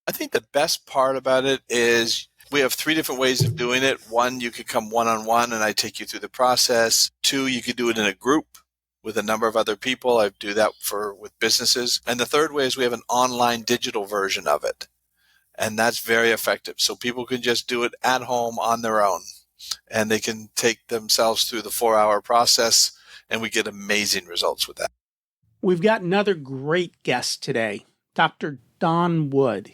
I think the best part about it is we have 3 different ways of doing it. 1, you could come one-on-one and I take you through the process. 2, you could do it in a group with a number of other people. I do that with businesses. And the third way is we have an online digital version of it. And that's very effective. So people can just do it at home on their own. And they can take themselves through the 4-hour process, and we get amazing results with that. We've got another great guest today, Dr. Don Wood.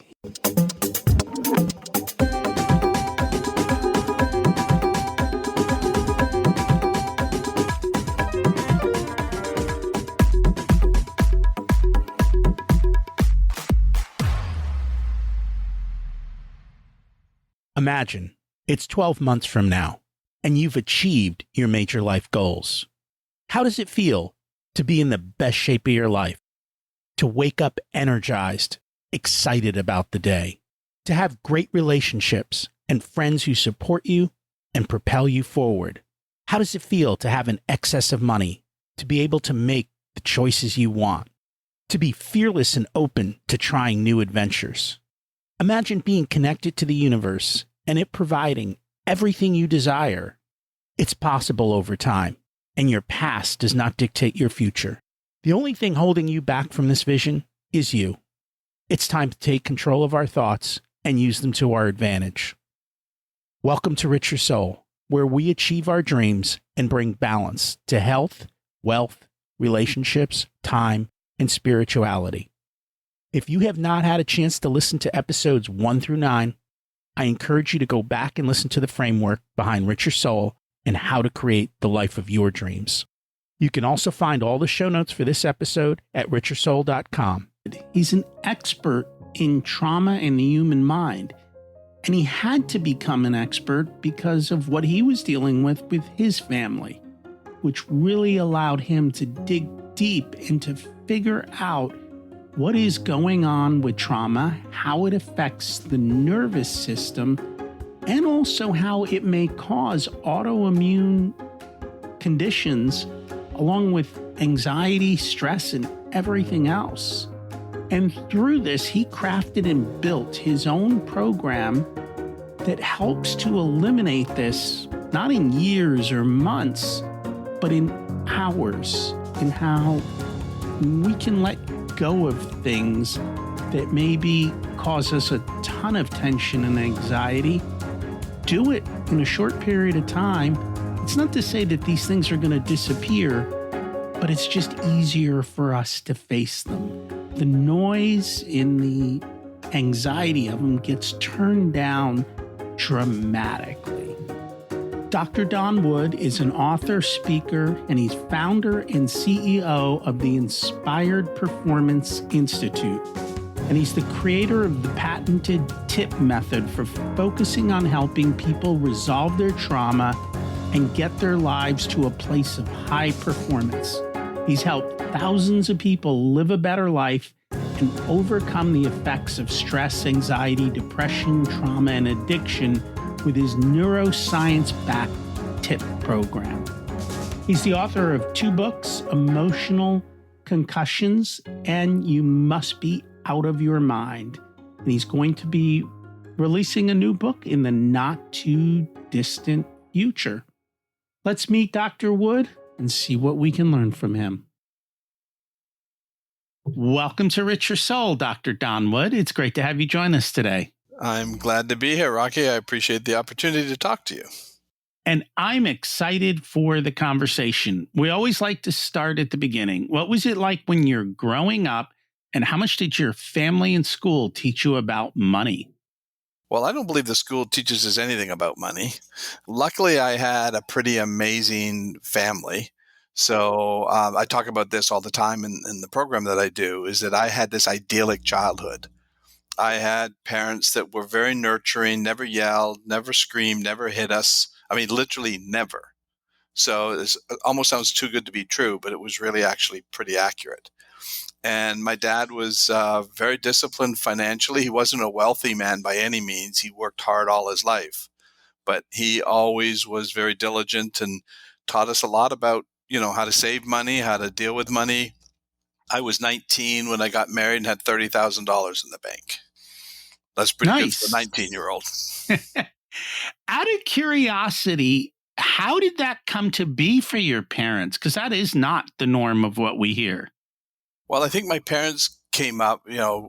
Imagine it's 12 months from now, and you've achieved your major life goals. How does it feel to be in the best shape of your life? To wake up energized, excited about the day, to have great relationships and friends who support you and propel you forward. How does it feel to have an excess of money, to be able to make the choices you want, to be fearless and open to trying new adventures? Imagine being connected to the universe and it providing everything you desire. It's possible over time, and your past does not dictate your future. The only thing holding you back from this vision is you. It's time to take control of our thoughts and use them to our advantage. Welcome to Richer Soul, where we achieve our dreams and bring balance to health, wealth, relationships, time, and spirituality. If you have not had a chance to listen to episodes 1 through 9, I encourage you to go back and listen to the framework behind Richer Soul and how to create the life of your dreams. You can also find all the show notes for this episode at richersoul.com. He's an expert in trauma and the human mind, and he had to become an expert because of what he was dealing with his family, which really allowed him to dig deep and to figure out what is going on with trauma, how it affects the nervous system, and also how it may cause autoimmune conditions, along with anxiety, stress, and everything else. And through this, he crafted and built his own program that helps to eliminate this, not in years or months, but in hours, in how we can let go of things that maybe cause us a ton of tension and anxiety. Do it in a short period of time. It's not to say that these things are going to disappear, but it's just easier for us to face them. The noise in the anxiety of them gets turned down dramatically. Dr. Don Wood is an author, speaker, and he's founder and CEO of the Inspired Performance Institute. And he's the creator of the patented TIP method for focusing on helping people resolve their trauma and get their lives to a place of high performance. He's helped thousands of people live a better life and overcome the effects of stress, anxiety, depression, trauma, and addiction with his neuroscience-backed TIP program. He's the author of 2 books, Emotional Concussions and You Must Be Out of Your Mind. And he's going to be releasing a new book in the not-too-distant future. Let's meet Dr. Wood and see what we can learn from him. Welcome to Richer Soul, Dr. Don Wood. It's great to have you join us today. I'm glad to be here, Rocky. I appreciate the opportunity to talk to you. And I'm excited for the conversation. We always like to start at the beginning. What was it like when you're growing up, and how much did your family and school teach you about money? Well, I don't believe the school teaches us anything about money. Luckily, I had a pretty amazing family. So I talk about this all the time in the program that I do, is that I had this idyllic childhood. I had parents that were very nurturing, never yelled, never screamed, never hit us. I mean, literally never. So it almost sounds too good to be true, but it was really actually pretty accurate. And my dad was very disciplined financially. He wasn't a wealthy man by any means. He worked hard all his life, but he always was very diligent and taught us a lot about, how to save money, how to deal with money. I was 19 when I got married and had $30,000 in the bank. That's pretty good for a Nice. 19-year-old. Out of curiosity, how did that come to be for your parents? Because that is not the norm of what we hear. Well, I think my parents came up,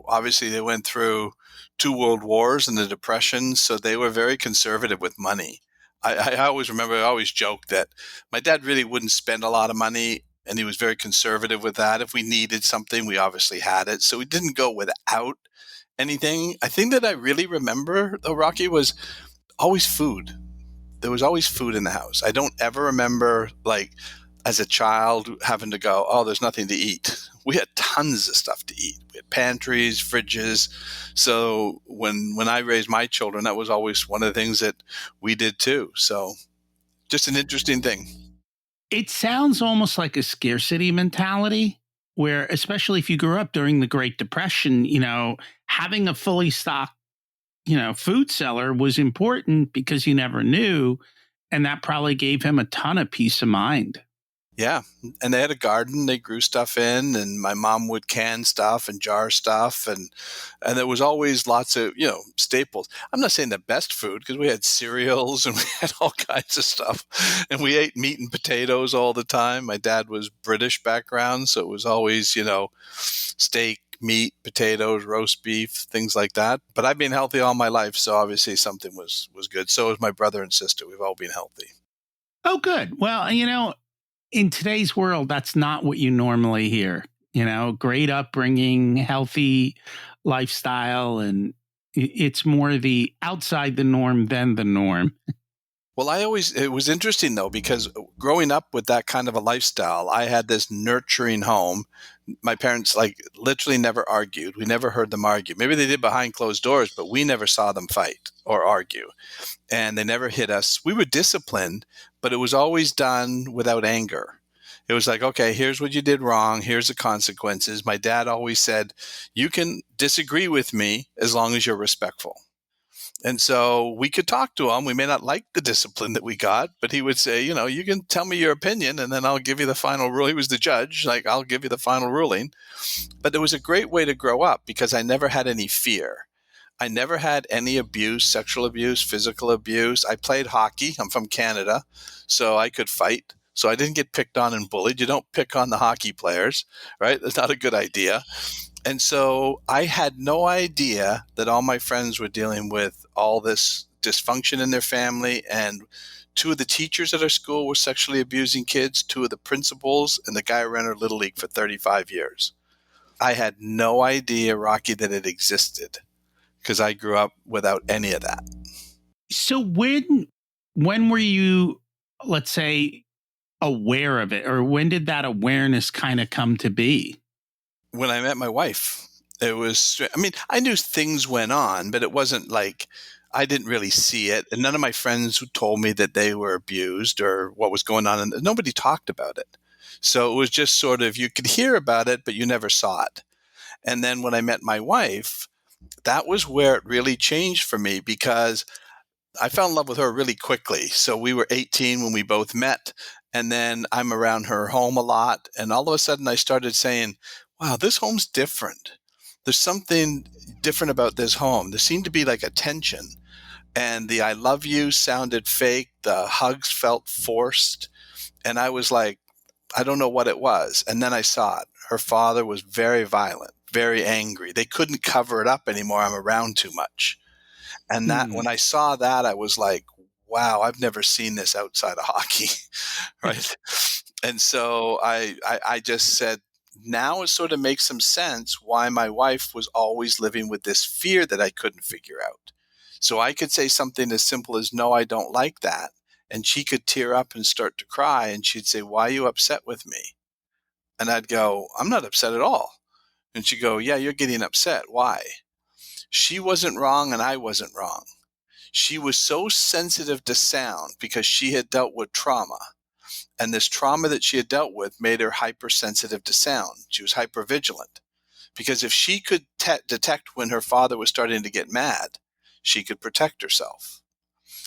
obviously they went through two world wars and the depression, so they were very conservative with money. I always remember, I always joke that my dad really wouldn't spend a lot of money, and he was very conservative with that. If we needed something, we obviously had it. So we didn't go without anything. I think that I really remember, though, Rocky, was always food. There was always food in the house. I don't ever remember, like, as a child having to go, oh, there's nothing to eat. We had tons of stuff to eat. We had pantries, fridges. So when I raised my children, that was always one of the things that we did too. So just an interesting thing. It sounds almost like a scarcity mentality where, especially if you grew up during the Great Depression, having a fully stocked, food cellar was important because you never knew. And that probably gave him a ton of peace of mind. Yeah. And they had a garden, they grew stuff in, and my mom would can stuff and jar stuff. And there was always lots of, staples. I'm not saying the best food because we had cereals and we had all kinds of stuff. And we ate meat and potatoes all the time. My dad was British background, so it was always, steak, meat, potatoes, roast beef, things like that. But I've been healthy all my life, so obviously something was good. So was my brother and sister. We've all been healthy. Oh, good. Well, in today's world, that's not what you normally hear. Great upbringing, healthy lifestyle, and it's more the outside the norm than the norm. Well, it was interesting though, because growing up with that kind of a lifestyle, I had this nurturing home. My parents like literally never argued. We never heard them argue. Maybe they did behind closed doors, but we never saw them fight or argue. And they never hit us. We were disciplined, but it was always done without anger. It was like, okay, here's what you did wrong. Here's the consequences. My dad always said, you can disagree with me as long as you're respectful. And so we could talk to him. We may not like the discipline that we got, but he would say, you can tell me your opinion and then I'll give you the final rule. He was the judge. Like, I'll give you the final ruling. But it was a great way to grow up because I never had any fear. I never had any abuse, sexual abuse, physical abuse. I played hockey. I'm from Canada, so I could fight. So I didn't get picked on and bullied. You don't pick on the hockey players, right? That's not a good idea. And so I had no idea that all my friends were dealing with all this dysfunction in their family. And two of the teachers at our school were sexually abusing kids, two of the principals, and the guy who ran our Little League for 35 years. I had no idea, Rocky, that it existed because I grew up without any of that. So when were you, let's say, aware of it, or when did that awareness kind of come to be? When I met my wife, I knew things went on, but it wasn't like I didn't really see it. And none of my friends told me that they were abused or what was going on. And nobody talked about it. So it was just sort of, you could hear about it, but you never saw it. And then when I met my wife, that was where it really changed for me because I fell in love with her really quickly. So we were 18 when we both met. And then I'm around her home a lot. And all of a sudden I started saying, wow, this home's different. There's something different about this home. There seemed to be like a tension. And the I love you sounded fake. The hugs felt forced. And I was like, I don't know what it was. And then I saw it. Her father was very violent, very angry. They couldn't cover it up anymore. I'm around too much. And that when I saw that, I was like, wow, I've never seen this outside of hockey. Right. And so I just said, now it sort of makes some sense why my wife was always living with this fear that I couldn't figure out. So I could say something as simple as, no, I don't like that. And she could tear up and start to cry. And she'd say, why are you upset with me? And I'd go, I'm not upset at all. And she'd go, yeah, you're getting upset. Why? She wasn't wrong and I wasn't wrong. She was so sensitive to sound because she had dealt with trauma. And this trauma that she had dealt with made her hypersensitive to sound. She was hypervigilant because if she could detect when her father was starting to get mad, she could protect herself.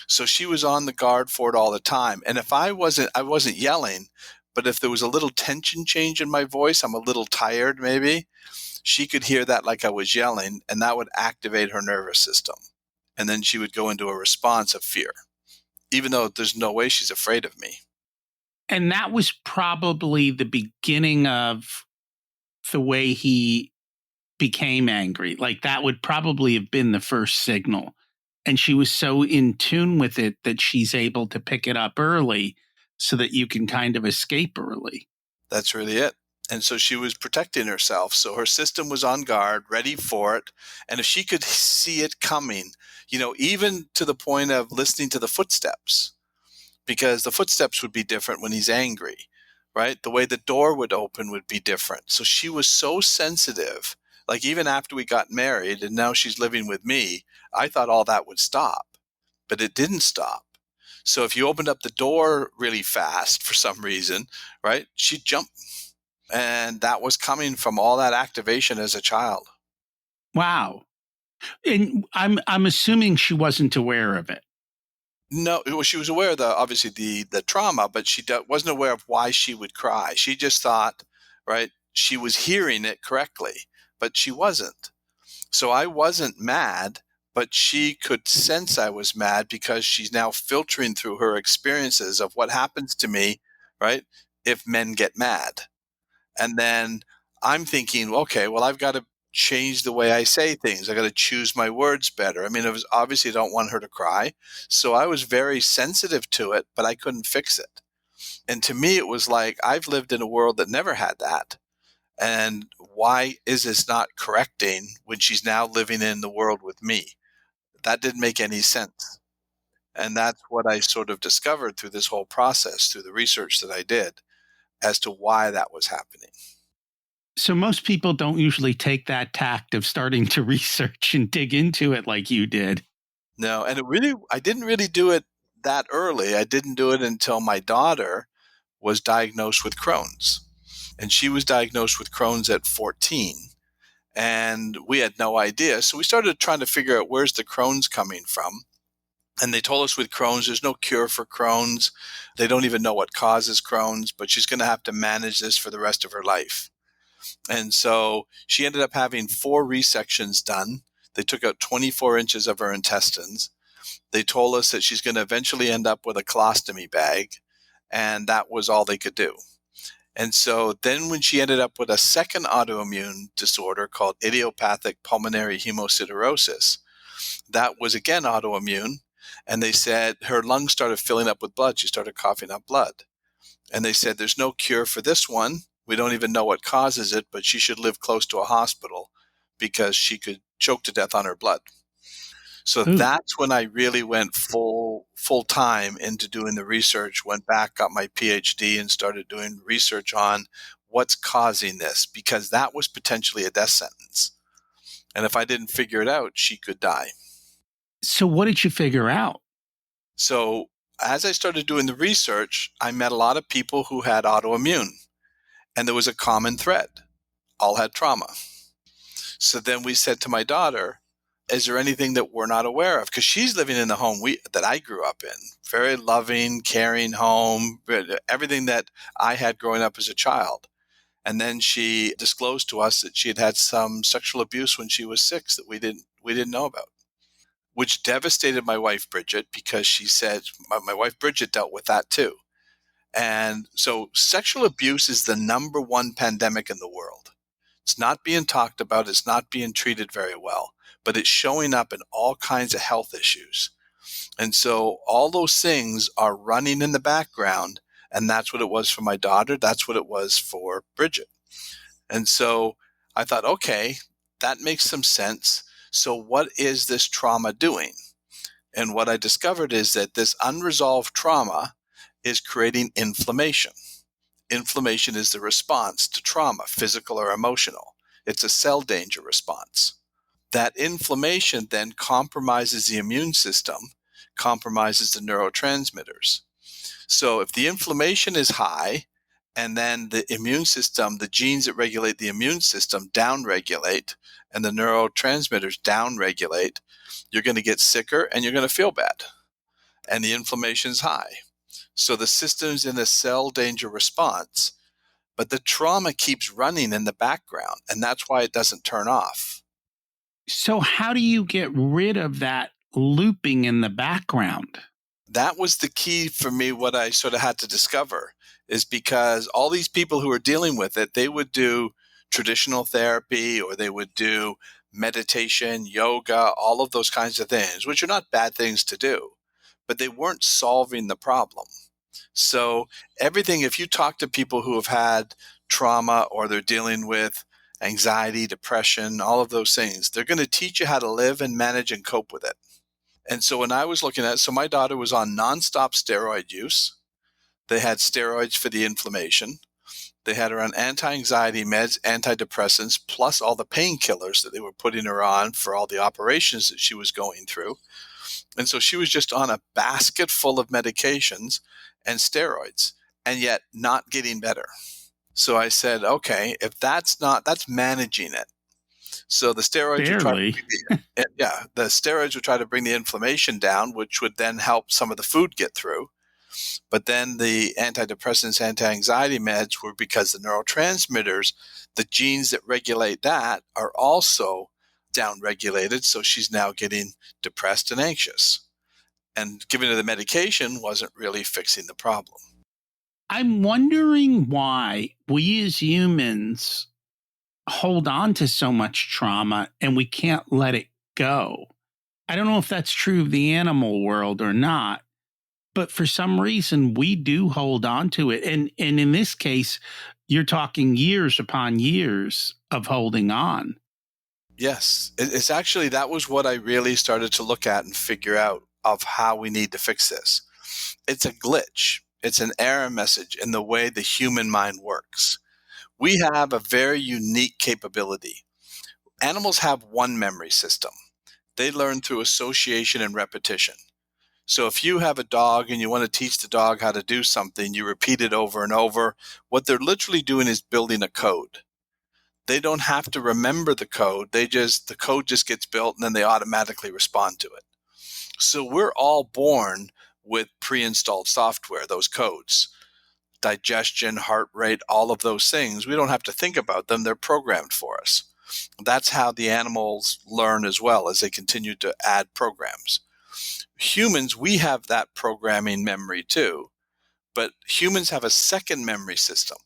So she was on the guard for it all the time. And if I wasn't yelling, but if there was a little tension change in my voice, I'm a little tired maybe, she could hear that like I was yelling, and that would activate her nervous system. And then she would go into a response of fear, even though there's no way she's afraid of me. And that was probably the beginning of the way he became angry. Like that would probably have been the first signal. And she was so in tune with it that she's able to pick it up early so that you can kind of escape early. That's really it. And so she was protecting herself. So her system was on guard, ready for it. And if she could see it coming, even to the point of listening to the footsteps, because the footsteps would be different when he's angry, right? The way the door would open would be different. So she was so sensitive. Like even after we got married and now she's living with me, I thought all that would stop, but it didn't stop. So if you opened up the door really fast for some reason, right, she'd jump. And that was coming from all that activation as a child. Wow. And I'm assuming she wasn't aware of it. No, well, she was aware of obviously the trauma, but she wasn't aware of why she would cry. She just thought, right, she was hearing it correctly, but she wasn't. So I wasn't mad, but she could sense I was mad because she's now filtering through her experiences of what happens to me, right, if men get mad. And then I'm thinking, okay, well, I've got to change the way I say things. I got to choose my words better. I mean, it was obviously I don't want her to cry. So I was very sensitive to it, but I couldn't fix it. And to me, it was like, I've lived in a world that never had that. And why is this not correcting when she's now living in the world with me? That didn't make any sense. And that's what I sort of discovered through this whole process, through the research that I did as to why that was happening. So most people don't usually take that tact of starting to research and dig into it like you did. No, and I didn't really do it that early. I didn't do it until my daughter was diagnosed with Crohn's. And she was diagnosed with Crohn's at 14. And we had no idea. So we started trying to figure out where's the Crohn's coming from. And they told us with Crohn's, there's no cure for Crohn's. They don't even know what causes Crohn's, but she's going to have to manage this for the rest of her life. And so she ended up having 4 resections done. They took out 24 inches of her intestines. They told us that she's going to eventually end up with a colostomy bag, and that was all they could do. And so then when she ended up with a second autoimmune disorder called idiopathic pulmonary hemosiderosis, that was again autoimmune. And they said her lungs started filling up with blood. She started coughing up blood. And they said, there's no cure for this one. We don't even know what causes it, but she should live close to a hospital because she could choke to death on her blood. So Ooh. that's when I really went full time into doing the research, went back, got my PhD and started doing research on what's causing this, because that was potentially a death sentence. And if I didn't figure it out, she could die. So what did you figure out? So as I started doing the research, I met a lot of people who had autoimmune, and there was a common thread. All had trauma. So then we said to my daughter, is there anything that we're not aware of? Because she's living in the home that I grew up in. Very loving, caring home, everything that I had growing up as a child. And then she disclosed to us that she had had some sexual abuse when she was 6 that we didn't know about, which devastated my wife, Bridget, because she said, my wife, Bridget, dealt with that too. And so sexual abuse is the number one pandemic in the world. It's not being talked about. It's not being treated very well, but it's showing up in all kinds of health issues. And so all those things are running in the background. And that's what it was for my daughter. That's what it was for Bridget. And so I thought, okay, that makes some sense. So what is this trauma doing? And what I discovered is that this unresolved trauma is creating inflammation. Inflammation is the response to trauma, physical or emotional. It's a cell danger response. That inflammation then compromises the immune system, compromises the neurotransmitters. So if the inflammation is high, and then the immune system, the genes that regulate the immune system downregulate, and the neurotransmitters downregulate, you're going to get sicker and you're going to feel bad. And the inflammation is high. So the system's in a cell danger response. but the trauma keeps running in the background, and that's why it doesn't turn off. So, how do you get rid of that looping in the background? That was the key for me, what I sort of had to discover, is because all these people who are dealing with it, they would do traditional therapy or they would do meditation, yoga, all of those kinds of things, which are not bad things to do, but they weren't solving the problem. So everything, if you talk to people who have had trauma or they're dealing with anxiety, depression, all of those things, they're going to teach you how to live and manage and cope with it. And so when I was looking at it, so my daughter was on nonstop steroid use. They had steroids for the inflammation. They had her on anti-anxiety meds, antidepressants, plus all the painkillers that they were putting her on for all the operations that she was going through. And so she was just on a basket full of medications and steroids, and yet not getting better. So I said, okay, if that's not, that's managing it. So the steroids would try to Barely. the steroids would try to bring the inflammation down, which would then help some of the food get through. But then the antidepressants, anti-anxiety meds were because the neurotransmitters, the genes that regulate that, are also downregulated. So she's now getting depressed and anxious. And giving her the medication wasn't really fixing the problem. I'm wondering why we as humans hold on to so much trauma and we can't let it go. I don't know if that's true of the animal world or not, but for some reason we do hold on to it. And in this case, you're talking years upon years of holding on. Yes, it's actually, that was what I really started to look at and figure out of how we need to fix this. It's a glitch. It's an error message in the way the human mind works. We have a very unique capability. Animals have one memory system. They learn through association and repetition. So if you have a dog and you want to teach the dog how to do something, you repeat it over and over. What they're literally doing is building a code. They don't have to remember the code. The code just gets built and then they automatically respond to it. So we're all born with pre-installed software, those codes, digestion, heart rate, all of those things. We don't have to think about them. They're programmed for us. That's how the animals learn as well, as they continue to add programs. Humans, we have that programming memory too, but humans have a second memory system,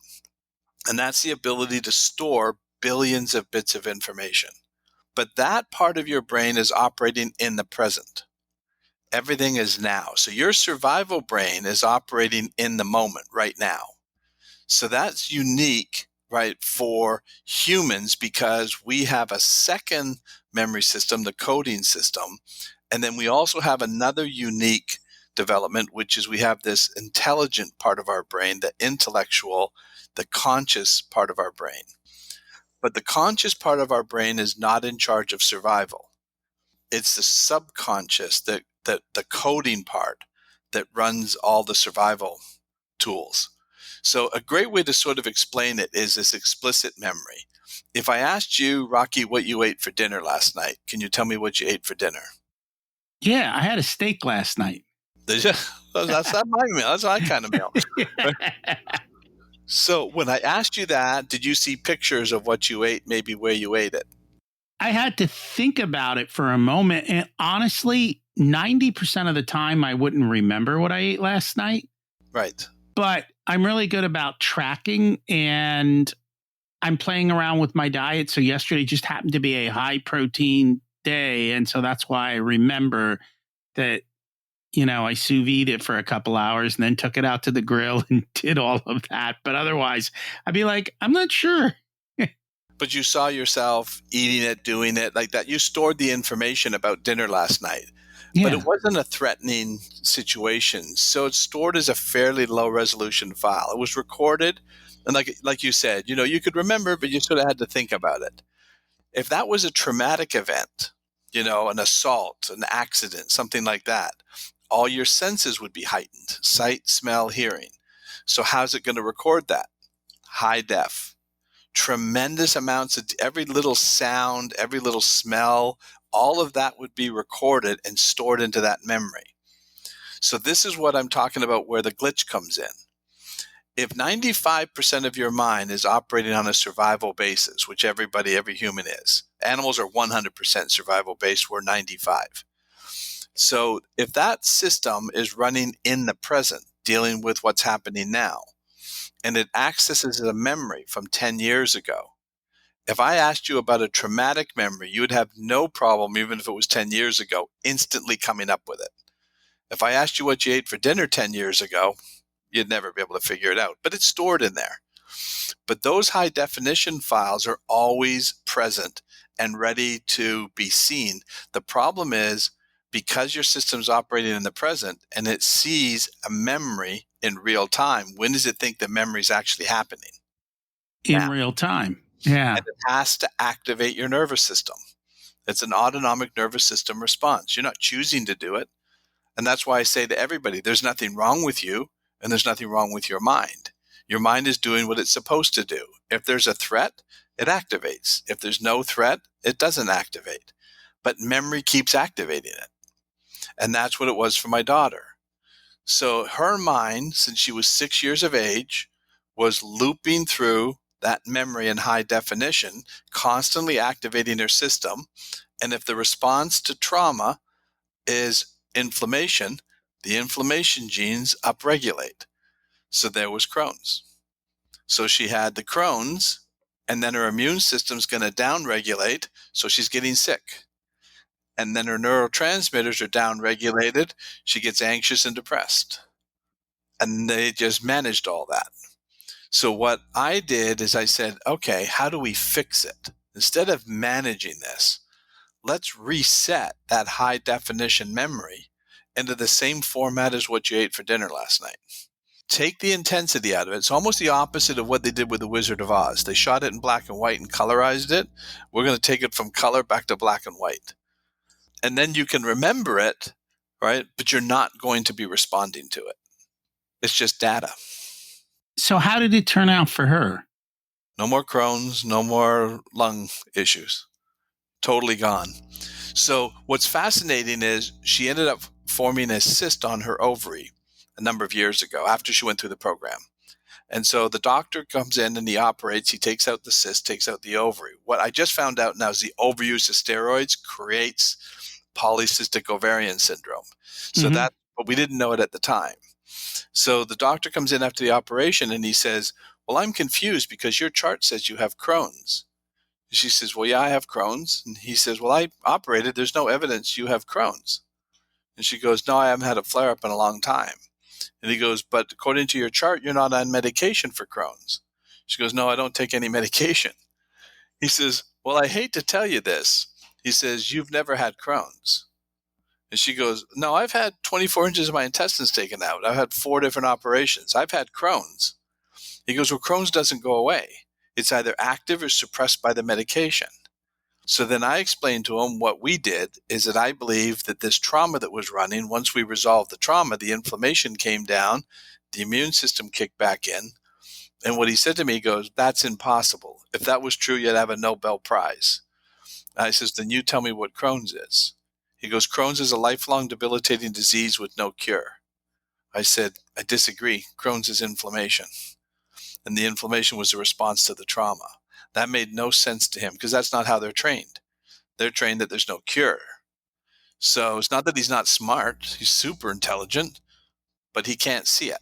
and that's the ability to store billions of bits of information. But that part of your brain is operating in the present. Everything is now. So your survival brain is operating in the moment right now. So that's unique, right, for humans, because we have a second memory system, the coding system. And then we also have another unique development, which is we have this intelligent part of our brain, the intellectual, the conscious part of our brain. But the conscious part of our brain is not in charge of survival. It's the subconscious, the coding part that runs all the survival tools. So a great way to sort of explain it is this explicit memory. If I asked you, Rocky, what you ate for dinner last night, can you tell me what you ate for dinner? Yeah, I had a steak last night. Did you? That's not my meal. That's my kind of meal. So when I asked you that, did you see pictures of what you ate, maybe where you ate it? I had to think about it for a moment. And honestly, 90% of the time, I wouldn't remember what I ate last night. Right. But I'm really good about tracking, and I'm playing around with my diet. So yesterday just happened to be a high protein day. And so that's why I remember that, I sous vide it for a couple hours and then took it out to the grill and did all of that. But otherwise, I'd be like, I'm not sure. But you saw yourself eating it, doing it like that. You stored the information about dinner last night, but Yeah. it wasn't a threatening situation. So it's stored as a fairly low resolution file. It was recorded. And like you said, you could remember, but you sort of had to think about it. If that was a traumatic event, an assault, an accident, something like that, all your senses would be heightened: sight, smell, hearing. So how's it going to record that? High def. Tremendous amounts of every little sound, every little smell, all of that would be recorded and stored into that memory. So this is what I'm talking about, where the glitch comes in. If 95% of your mind is operating on a survival basis, which every human is, animals are 100% survival based, we're 95. So if that system is running in the present, dealing with what's happening now, and it accesses a memory from 10 years ago, if I asked you about a traumatic memory, you would have no problem, even if it was 10 years ago, instantly coming up with it. If I asked you what you ate for dinner 10 years ago, you'd never be able to figure it out, but it's stored in there. But those high definition files are always present and ready to be seen. The problem is, because your system's operating in the present and it sees a memory in real time, when does it think the memory is actually happening? In Now. real time. Yeah. And it has to activate your nervous system. It's an autonomic nervous system response. You're not choosing to do it. And that's why I say to everybody, there's nothing wrong with you and there's nothing wrong with your mind. Your mind is doing what it's supposed to do. If there's a threat, it activates. If there's no threat, it doesn't activate. But memory keeps activating it. And that's what it was for my daughter. So her mind, since she was 6 years of age, was looping through that memory in high definition, constantly activating her system. And if the response to trauma is inflammation, the inflammation genes upregulate. So there was Crohn's. So she had the Crohn's, and then her immune system's going to downregulate, so she's getting sick. And then her neurotransmitters are downregulated, she gets anxious and depressed. And they just managed all that. So what I did is I said, okay, how do we fix it? Instead of managing this, let's reset that high definition memory into the same format as what you ate for dinner last night. Take the intensity out of it. It's almost the opposite of what they did with The Wizard of Oz. They shot it in black and white and colorized it. We're going to take it from color back to black and white. And then you can remember it, right? But you're not going to be responding to it. It's just data. So how did it turn out for her? No more Crohn's, no more lung issues. Totally gone. So what's fascinating is she ended up forming a cyst on her ovary a number of years ago after she went through the program. And so the doctor comes in and he operates, he takes out the cyst, takes out the ovary. What I just found out now is the overuse of steroids creates polycystic ovarian syndrome. So that, but we didn't know it at the time. So the doctor comes in after the operation and he says, well, I'm confused because your chart says you have Crohn's. And she says, well, yeah, I have Crohn's. And he says, well, I operated. There's no evidence you have Crohn's. And she goes, no, I haven't had a flare-up in a long time. And he goes, but according to your chart, you're not on medication for Crohn's. She goes, no, I don't take any medication. He says, well, I hate to tell you this. He says, you've never had Crohn's. And she goes, no, I've had 24 inches of my intestines taken out. I've had 4 different operations. I've had Crohn's. He goes, well, Crohn's doesn't go away. It's either active or suppressed by the medication. So then I explained to him what we did is that I believe that this trauma that was running, once we resolved the trauma, the inflammation came down, the immune system kicked back in. And what he said to me, he goes, that's impossible. If that was true, you'd have a Nobel Prize. And I says, then you tell me what Crohn's is. He goes, Crohn's is a lifelong debilitating disease with no cure. I said, I disagree. Crohn's is inflammation. And the inflammation was a response to the trauma. That made no sense to him because that's not how they're trained. They're trained that there's no cure. So it's not that he's not smart. He's super intelligent, but he can't see it.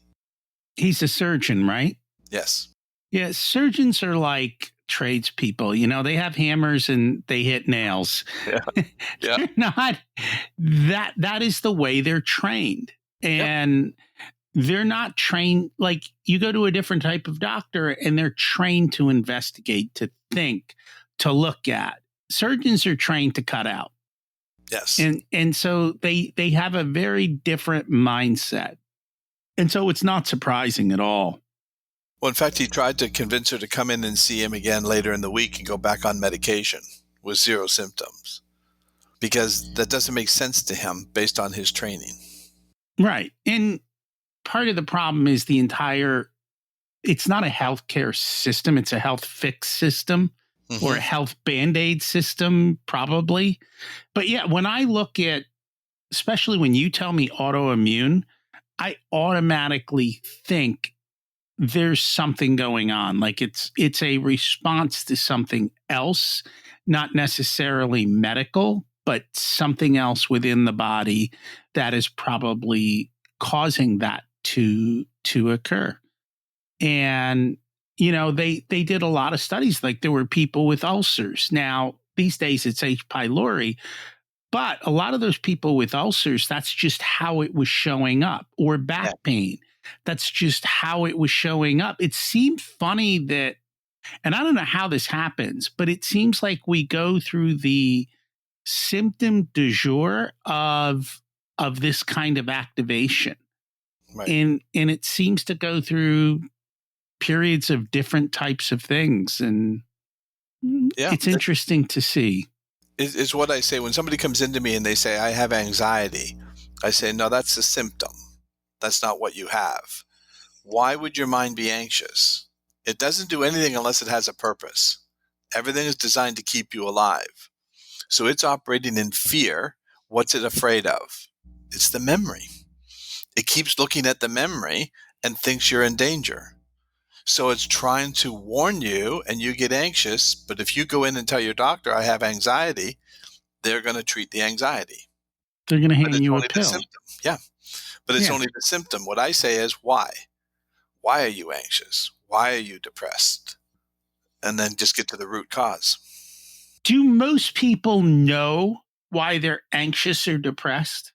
He's a surgeon, right? Yes. Yeah, surgeons are like tradespeople. You know, they have hammers and they hit nails. Yeah. Yeah. They're not that is the way they're trained. And they're not trained like you go to a different type of doctor and they're trained to investigate, to think, to look at. Surgeons are trained to cut out. Yes. And so they have a very different mindset. And so it's not surprising at all. Well, in fact, he tried to convince her to come in and see him again later in the week and go back on medication with 0 symptoms because that doesn't make sense to him based on his training. Right. And part of the problem is it's not a healthcare system. It's a health fix system or a health Band-Aid system, probably. But yeah, when I look at, especially when you tell me autoimmune, I automatically think there's something going on. Like it's a response to something else, not necessarily medical, but something else within the body that is probably causing that to occur. And they did a lot of studies. Like there were people with ulcers. Now these days it's H. pylori, but a lot of those people with ulcers, that's just how it was showing up, or Yeah. back pain. That's just how it was showing up. It seemed funny that, and I don't know how this happens, but it seems like we go through the symptom du jour of this kind of activation. Right. And it seems to go through periods of different types of things. And Yeah. it's interesting to see. Is what I say when somebody comes into me and they say, I have anxiety. I say, no, that's a symptom. That's not what you have. Why would your mind be anxious? It doesn't do anything unless it has a purpose. Everything is designed to keep you alive. So it's operating in fear. What's it afraid of? It's the memory. It keeps looking at the memory and thinks you're in danger. So it's trying to warn you and you get anxious. But if you go in and tell your doctor, I have anxiety, they're going to treat the anxiety. They're going to But hand it's you a only the pill. symptom. Yeah. But it's Yeah. only the symptom. What I say is why? Why are you anxious? Why are you depressed? And then just get to the root cause. Do most people know why they're anxious or depressed?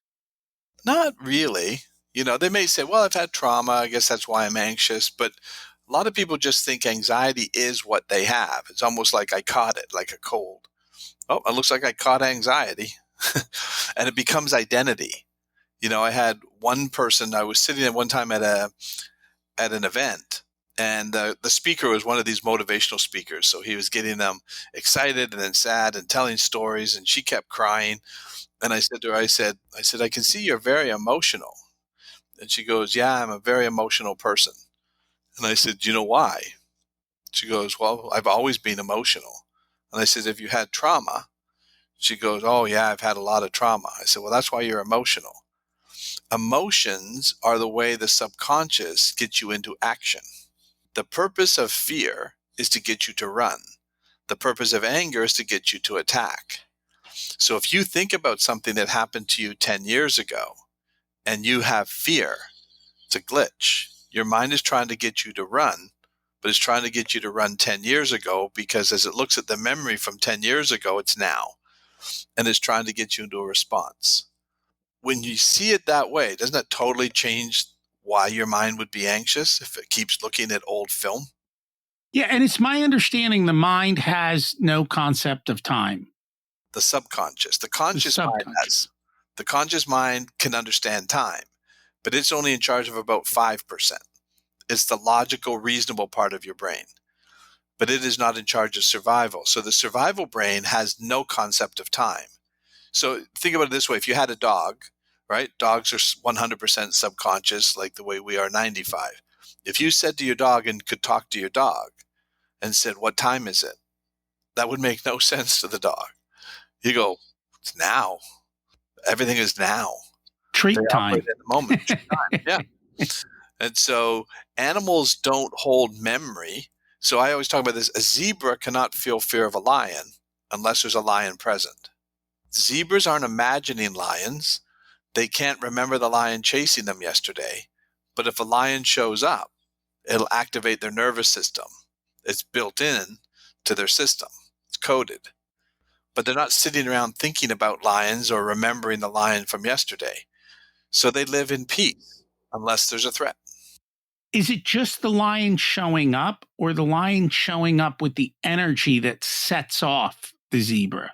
Not really. They may say, well, I've had trauma. I guess that's why I'm anxious. But a lot of people just think anxiety is what they have. It's almost like I caught it, like a cold. Oh, it looks like I caught anxiety. And it becomes identity. I had one person, I was sitting at one time at an event, and the speaker was one of these motivational speakers. So he was getting them excited and then sad and telling stories, and she kept crying. And I said to her, I said, I can see you're very emotional. And she goes, yeah, I'm a very emotional person. And I said, do you know why? She goes, well, I've always been emotional. And I said, have you had trauma? She goes, oh, yeah, I've had a lot of trauma. I said, well, that's why you're emotional. Emotions are the way the subconscious gets you into action. The purpose of fear is to get you to run. The purpose of anger is to get you to attack. So if you think about something that happened to you 10 years ago and you have fear, it's a glitch. Your mind is trying to get you to run, but it's trying to get you to run 10 years ago because as it looks at the memory from 10 years ago, it's now. And it's trying to get you into a response. When you see it that way, doesn't that totally change why your mind would be anxious if it keeps looking at old film? Yeah, and it's my understanding the mind has no concept of time. The subconscious. The The conscious mind subconscious. has. The conscious mind can understand time, but it's only in charge of about 5%. It's the logical, reasonable part of your brain, but it is not in charge of survival. So the survival brain has no concept of time. So think about it this way. If you had a dog, right? Dogs are 100% subconscious, like the way we are 95. If you said to your dog and could talk to your dog and said, what time is it? That would make no sense to the dog. You go, it's now. Everything is now. They Treat time. operate in the moment. Yeah. And so animals don't hold memory. So I always talk about this. A zebra cannot feel fear of a lion unless there's a lion present. Zebras aren't imagining lions. They can't remember the lion chasing them yesterday. But if a lion shows up, it'll activate their nervous system. It's built in to their system. It's coded. But they're not sitting around thinking about lions or remembering the lion from yesterday. So they live in peace unless there's a threat. Is it just the lion showing up, or the lion showing up with the energy that sets off the zebra?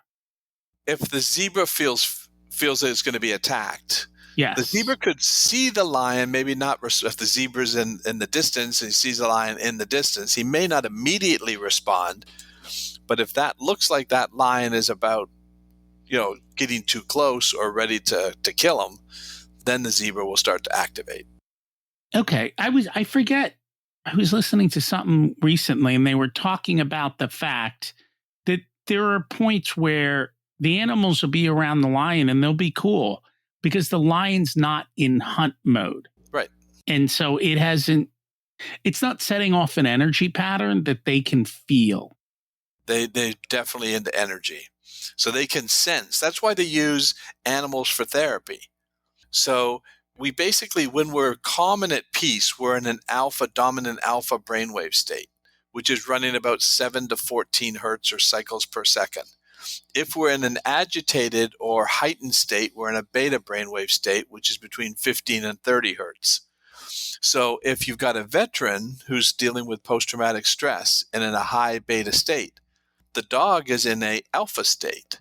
If the zebra feels that it's going to be attacked, Yes. the zebra could see the lion, maybe not. If the zebra's in the distance and he sees the lion in the distance, he may not immediately respond. But if that looks like that lion is about, getting too close or ready to kill him, then the zebra will start to activate. Okay. I forget. I was listening to something recently and they were talking about the fact that there are points where the animals will be around the lion and they'll be cool because the lion's not in hunt mode. Right. And so it hasn't, It's not setting off an energy pattern that they can feel. They definitely into energy. So they can sense. That's why they use animals for therapy. So we basically, when we're calm and at peace, we're in an dominant alpha brainwave state, which is running about 7 to 14 hertz or cycles per second. If we're in an agitated or heightened state, we're in a beta brainwave state, which is between 15 and 30 hertz. So if you've got a veteran who's dealing with post-traumatic stress and in a high beta state, the dog is in a alpha state,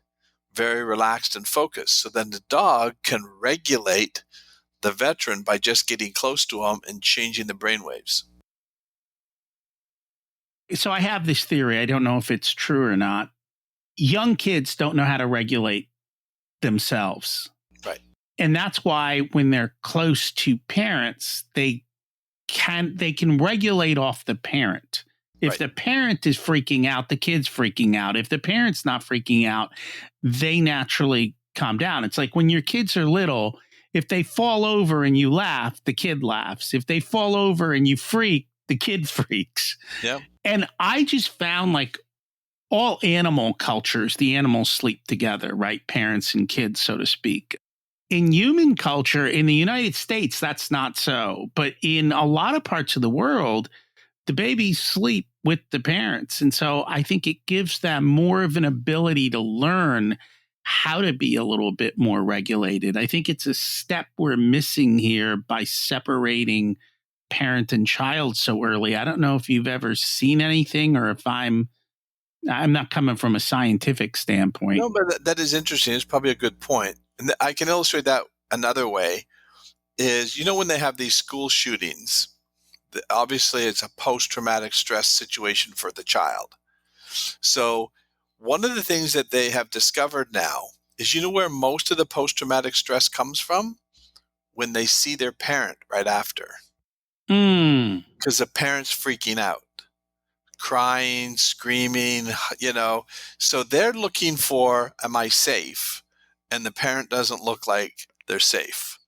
very relaxed and focused. So then the dog can regulate the veteran by just getting close to him and changing the brainwaves. So I have this theory. I don't know if it's true or not. Young kids don't know how to regulate themselves. Right. And that's why when they're close to parents, they can regulate off the parent. If the parent is freaking out, the kid's freaking out. If the parent's not freaking out, they naturally calm down. It's like when your kids are little, if they fall over and you laugh, the kid laughs. If they fall over and you freak, the kid freaks. Yeah. And I just found like all animal cultures, the animals sleep together, right? Parents and kids, so to speak. In human culture, in the United States, that's not so. But in a lot of parts of the world, the babies sleep with the parents. And so I think it gives them more of an ability to learn how to be a little bit more regulated. I think it's a step we're missing here by separating parent and child so early. I don't know if you've ever seen anything or if I'm not coming from a scientific standpoint. No, but that is interesting. It's probably a good point. And I can illustrate that another way is, when they have these school shootings, obviously it's a post-traumatic stress situation for the child. So one of the things that they have discovered now is, where most of the post-traumatic stress comes from? When they see their parent right after. Because the parent's freaking out, crying, screaming, So they're looking for, am I safe? And the parent doesn't look like they're safe.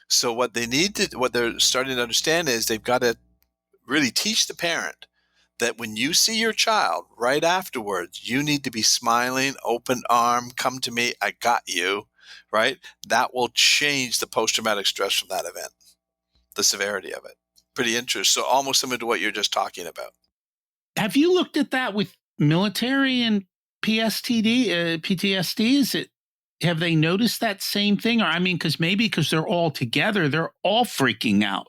So what they're starting to understand is they've got to really teach the parent that when you see your child right afterwards, you need to be smiling, open arm, come to me, I got you, right? That will change the post-traumatic stress from that event, the severity of it. Pretty interesting. So almost similar to what you're just talking about. Have you looked at that with military and PTSD? Have they noticed that same thing? Or because they're all together, they're all freaking out.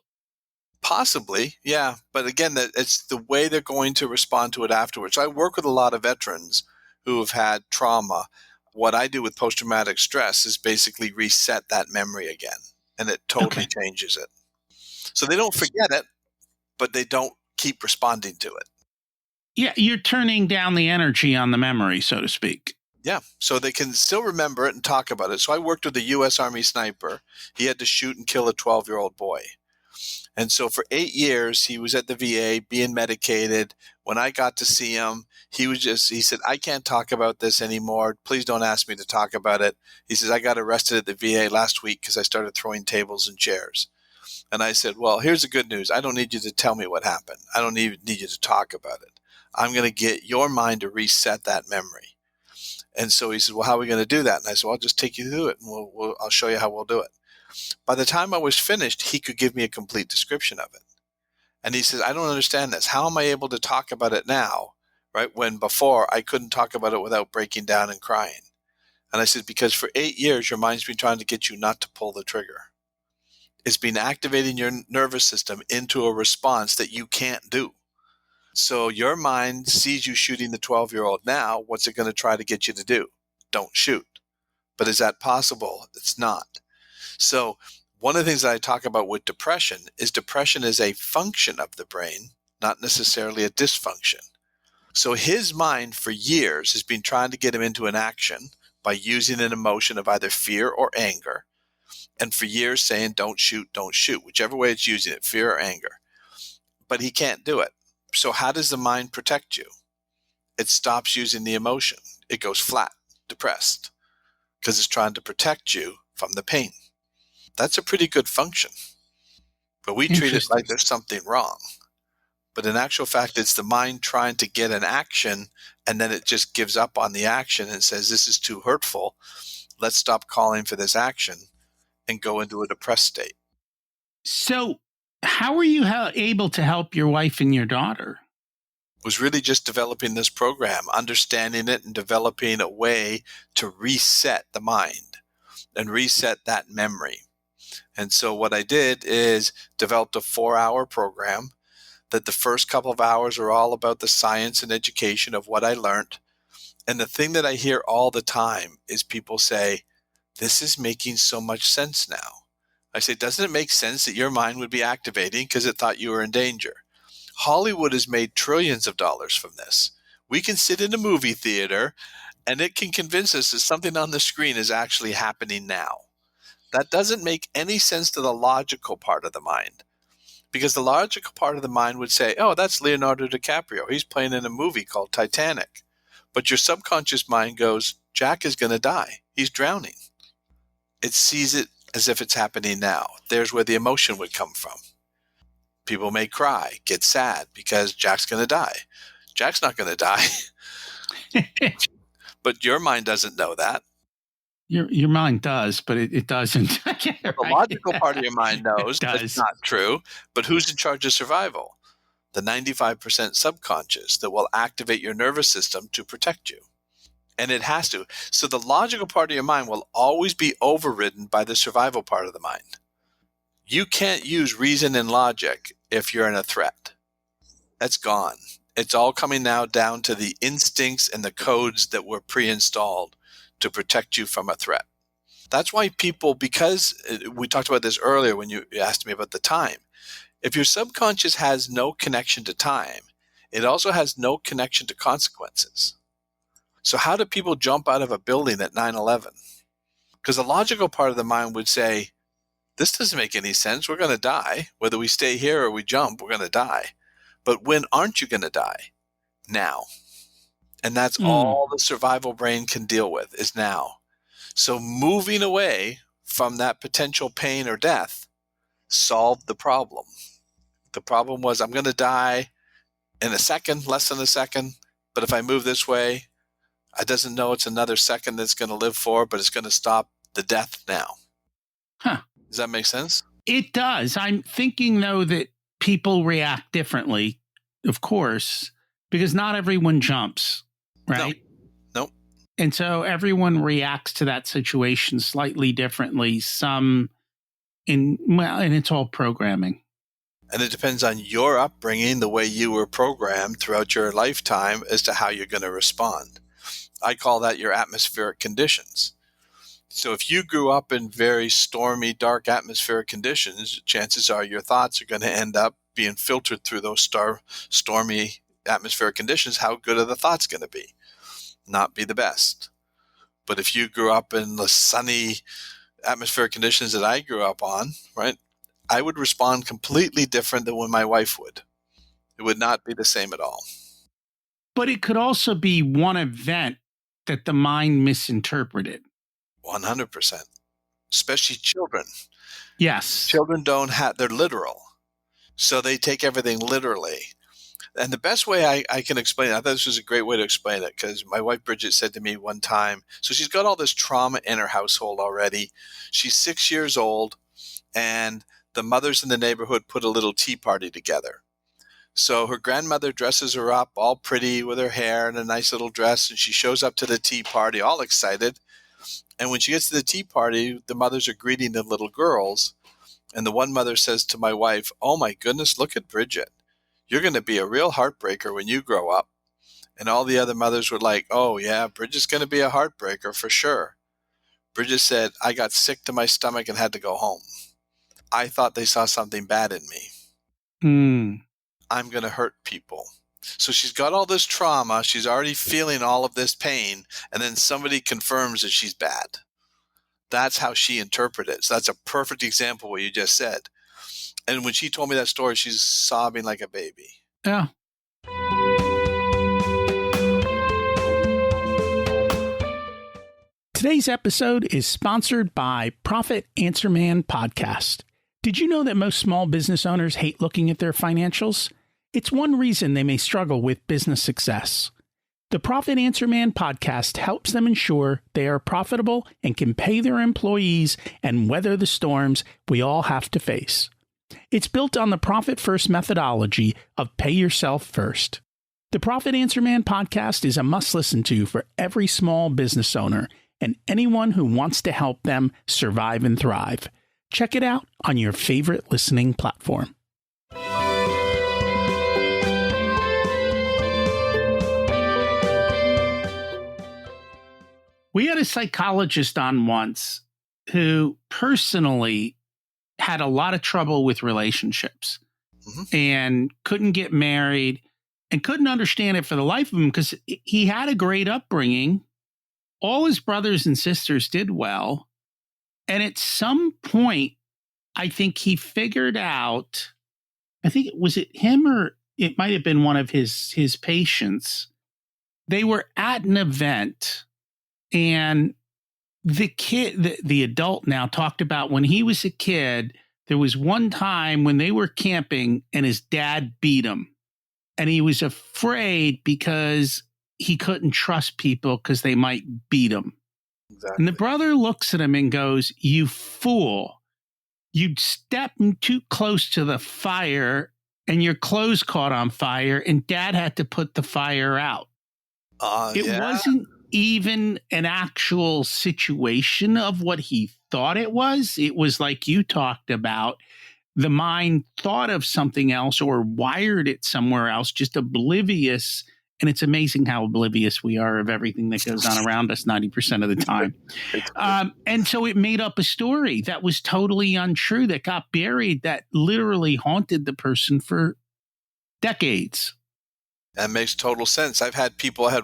Possibly, yeah. But again, it's the way they're going to respond to it afterwards. I work with a lot of veterans who have had trauma. What I do with post-traumatic stress is basically reset that memory again, and it totally changes it. So they don't forget it, but they don't keep responding to it. Yeah, you're turning down the energy on the memory, so to speak. Yeah, so they can still remember it and talk about it. So I worked with a U.S. Army sniper. He had to shoot and kill a 12-year-old boy. And so for 8 years, he was at the VA being medicated. When I got to see him, he said, I can't talk about this anymore. Please don't ask me to talk about it. He says, I got arrested at the VA last week because I started throwing tables and chairs. And I said, well, here's the good news. I don't need you to tell me what happened. I don't need you to talk about it. I'm going to get your mind to reset that memory. And so he said, well, how are we going to do that? And I said, well, I'll just take you through it, and I'll show you how we'll do it. By the time I was finished, he could give me a complete description of it. And he says, I don't understand this. How am I able to talk about it now, right, when before I couldn't talk about it without breaking down and crying? And I said, because for 8 years, your mind's been trying to get you not to pull the trigger. It's been activating your nervous system into a response that you can't do. So your mind sees you shooting the 12-year-old now. What's it going to try to get you to do? Don't shoot. But is that possible? It's not. So one of the things that I talk about with depression is a function of the brain, not necessarily a dysfunction. So his mind for years has been trying to get him into an action by using an emotion of either fear or anger. And for years saying, don't shoot, whichever way it's using it, fear or anger. But he can't do it. So how does the mind protect you? It stops using the emotion. It goes flat, depressed, because it's trying to protect you from the pain. That's a pretty good function. But we treat it like there's something wrong. But in actual fact, it's the mind trying to get an action, and then it just gives up on the action and says, this is too hurtful. Let's stop calling for this action and go into a depressed state. So, how are you able to help your wife and your daughter? Was really just developing this program, understanding it, and developing a way to reset the mind and reset that memory. And so what I did is developed a 4-hour program that the first couple of hours are all about the science and education of what I learned. And the thing that I hear all the time is people say, this is making so much sense now. I say, doesn't it make sense that your mind would be activating because it thought you were in danger? Hollywood has made trillions of dollars from this. We can sit in a movie theater and it can convince us that something on the screen is actually happening now. That doesn't make any sense to the logical part of the mind, because the logical part of the mind would say, oh, that's Leonardo DiCaprio. He's playing in a movie called Titanic. But your subconscious mind goes, Jack is going to die. He's drowning. It sees it as if it's happening now. There's where the emotion would come from. People may cry, get sad because Jack's going to die. Jack's not going to die. But your mind doesn't know that. Your mind does, but it doesn't. The logical part of your mind knows it's not true, but who's in charge of survival? The 95% subconscious that will activate your nervous system to protect you. And it has to. So the logical part of your mind will always be overridden by the survival part of the mind. You can't use reason and logic if you're in a threat. That's gone. It's all coming now down to the instincts and the codes that were pre-installed to protect you from a threat. That's why people, because we talked about this earlier when you asked me about the time, if your subconscious has no connection to time, it also has no connection to consequences. So how do people jump out of a building at 9/11? Because the logical part of the mind would say, this doesn't make any sense. We're going to die. Whether we stay here or we jump, we're going to die. But when aren't you going to die? Now. And that's all the survival brain can deal with is now. So moving away from that potential pain or death solved the problem. The problem was, I'm going to die in a second, less than a second. But if I move this way, I doesn't know it's another second that's going to live for, but it's going to stop the death now. Huh. Does that make sense? It does. I'm thinking, though, that people react differently, of course, because not everyone jumps, right? No. And so everyone reacts to that situation slightly differently. And it's all programming. And it depends on your upbringing, the way you were programmed throughout your lifetime as to how you're going to respond. I call that your atmospheric conditions. So if you grew up in very stormy, dark atmospheric conditions, chances are your thoughts are going to end up being filtered through those stormy atmospheric conditions. How good are the thoughts going to be? Not be the best. But if you grew up in the sunny atmospheric conditions that I grew up on, right, I would respond completely different than when my wife would. It would not be the same at all. But it could also be one event that the mind misinterpreted. 100%. Especially children. Yes. Children they're literal. So they take everything literally. And the best way I can explain it, I thought this was a great way to explain it, because my wife Bridget said to me one time, so she's got all this trauma in her household already. She's 6 years old, and the mothers in the neighborhood put a little tea party together. So her grandmother dresses her up all pretty with her hair and a nice little dress, and she shows up to the tea party all excited. And when she gets to the tea party, the mothers are greeting the little girls. And the one mother says to my wife, oh my goodness, look at Bridget. You're going to be a real heartbreaker when you grow up. And all the other mothers were like, oh yeah, Bridget's going to be a heartbreaker for sure. Bridget said, I got sick to my stomach and had to go home. I thought they saw something bad in me. I'm going to hurt people. So she's got all this trauma. She's already feeling all of this pain. And then somebody confirms that she's bad. That's how she interpreted it. So that's a perfect example of what you just said. And when she told me that story, she's sobbing like a baby. Yeah. Today's episode is sponsored by Profit Answer Man Podcast. Did you know that most small business owners hate looking at their financials? It's one reason they may struggle with business success. The Profit Answer Man podcast helps them ensure they are profitable and can pay their employees and weather the storms we all have to face. It's built on the Profit First methodology of pay yourself first. The Profit Answer Man podcast is a must listen to for every small business owner and anyone who wants to help them survive and thrive. Check it out on your favorite listening platform. We had a psychologist on once who personally had a lot of trouble with relationships and couldn't get married and couldn't understand it for the life of him because he had a great upbringing. All his brothers and sisters did well. And at some point, I think he figured out, was it him or it might have been one of his patients. They were at an event and the kid, the adult now talked about when he was a kid, there was one time when they were camping and his dad beat him. And he was afraid because he couldn't trust people because they might beat him. Exactly. And the brother looks at him and goes, "You fool. You'd step too close to the fire and your clothes caught on fire and dad had to put the fire out." It wasn't even an actual situation of what he thought it was. It was like you talked about. The mind thought of something else or wired it somewhere else, just oblivious. And it's amazing how oblivious we are of everything that goes on around us 90% of the time. And so it made up a story that was totally untrue, that got buried, that literally haunted the person for decades. That makes total sense. I had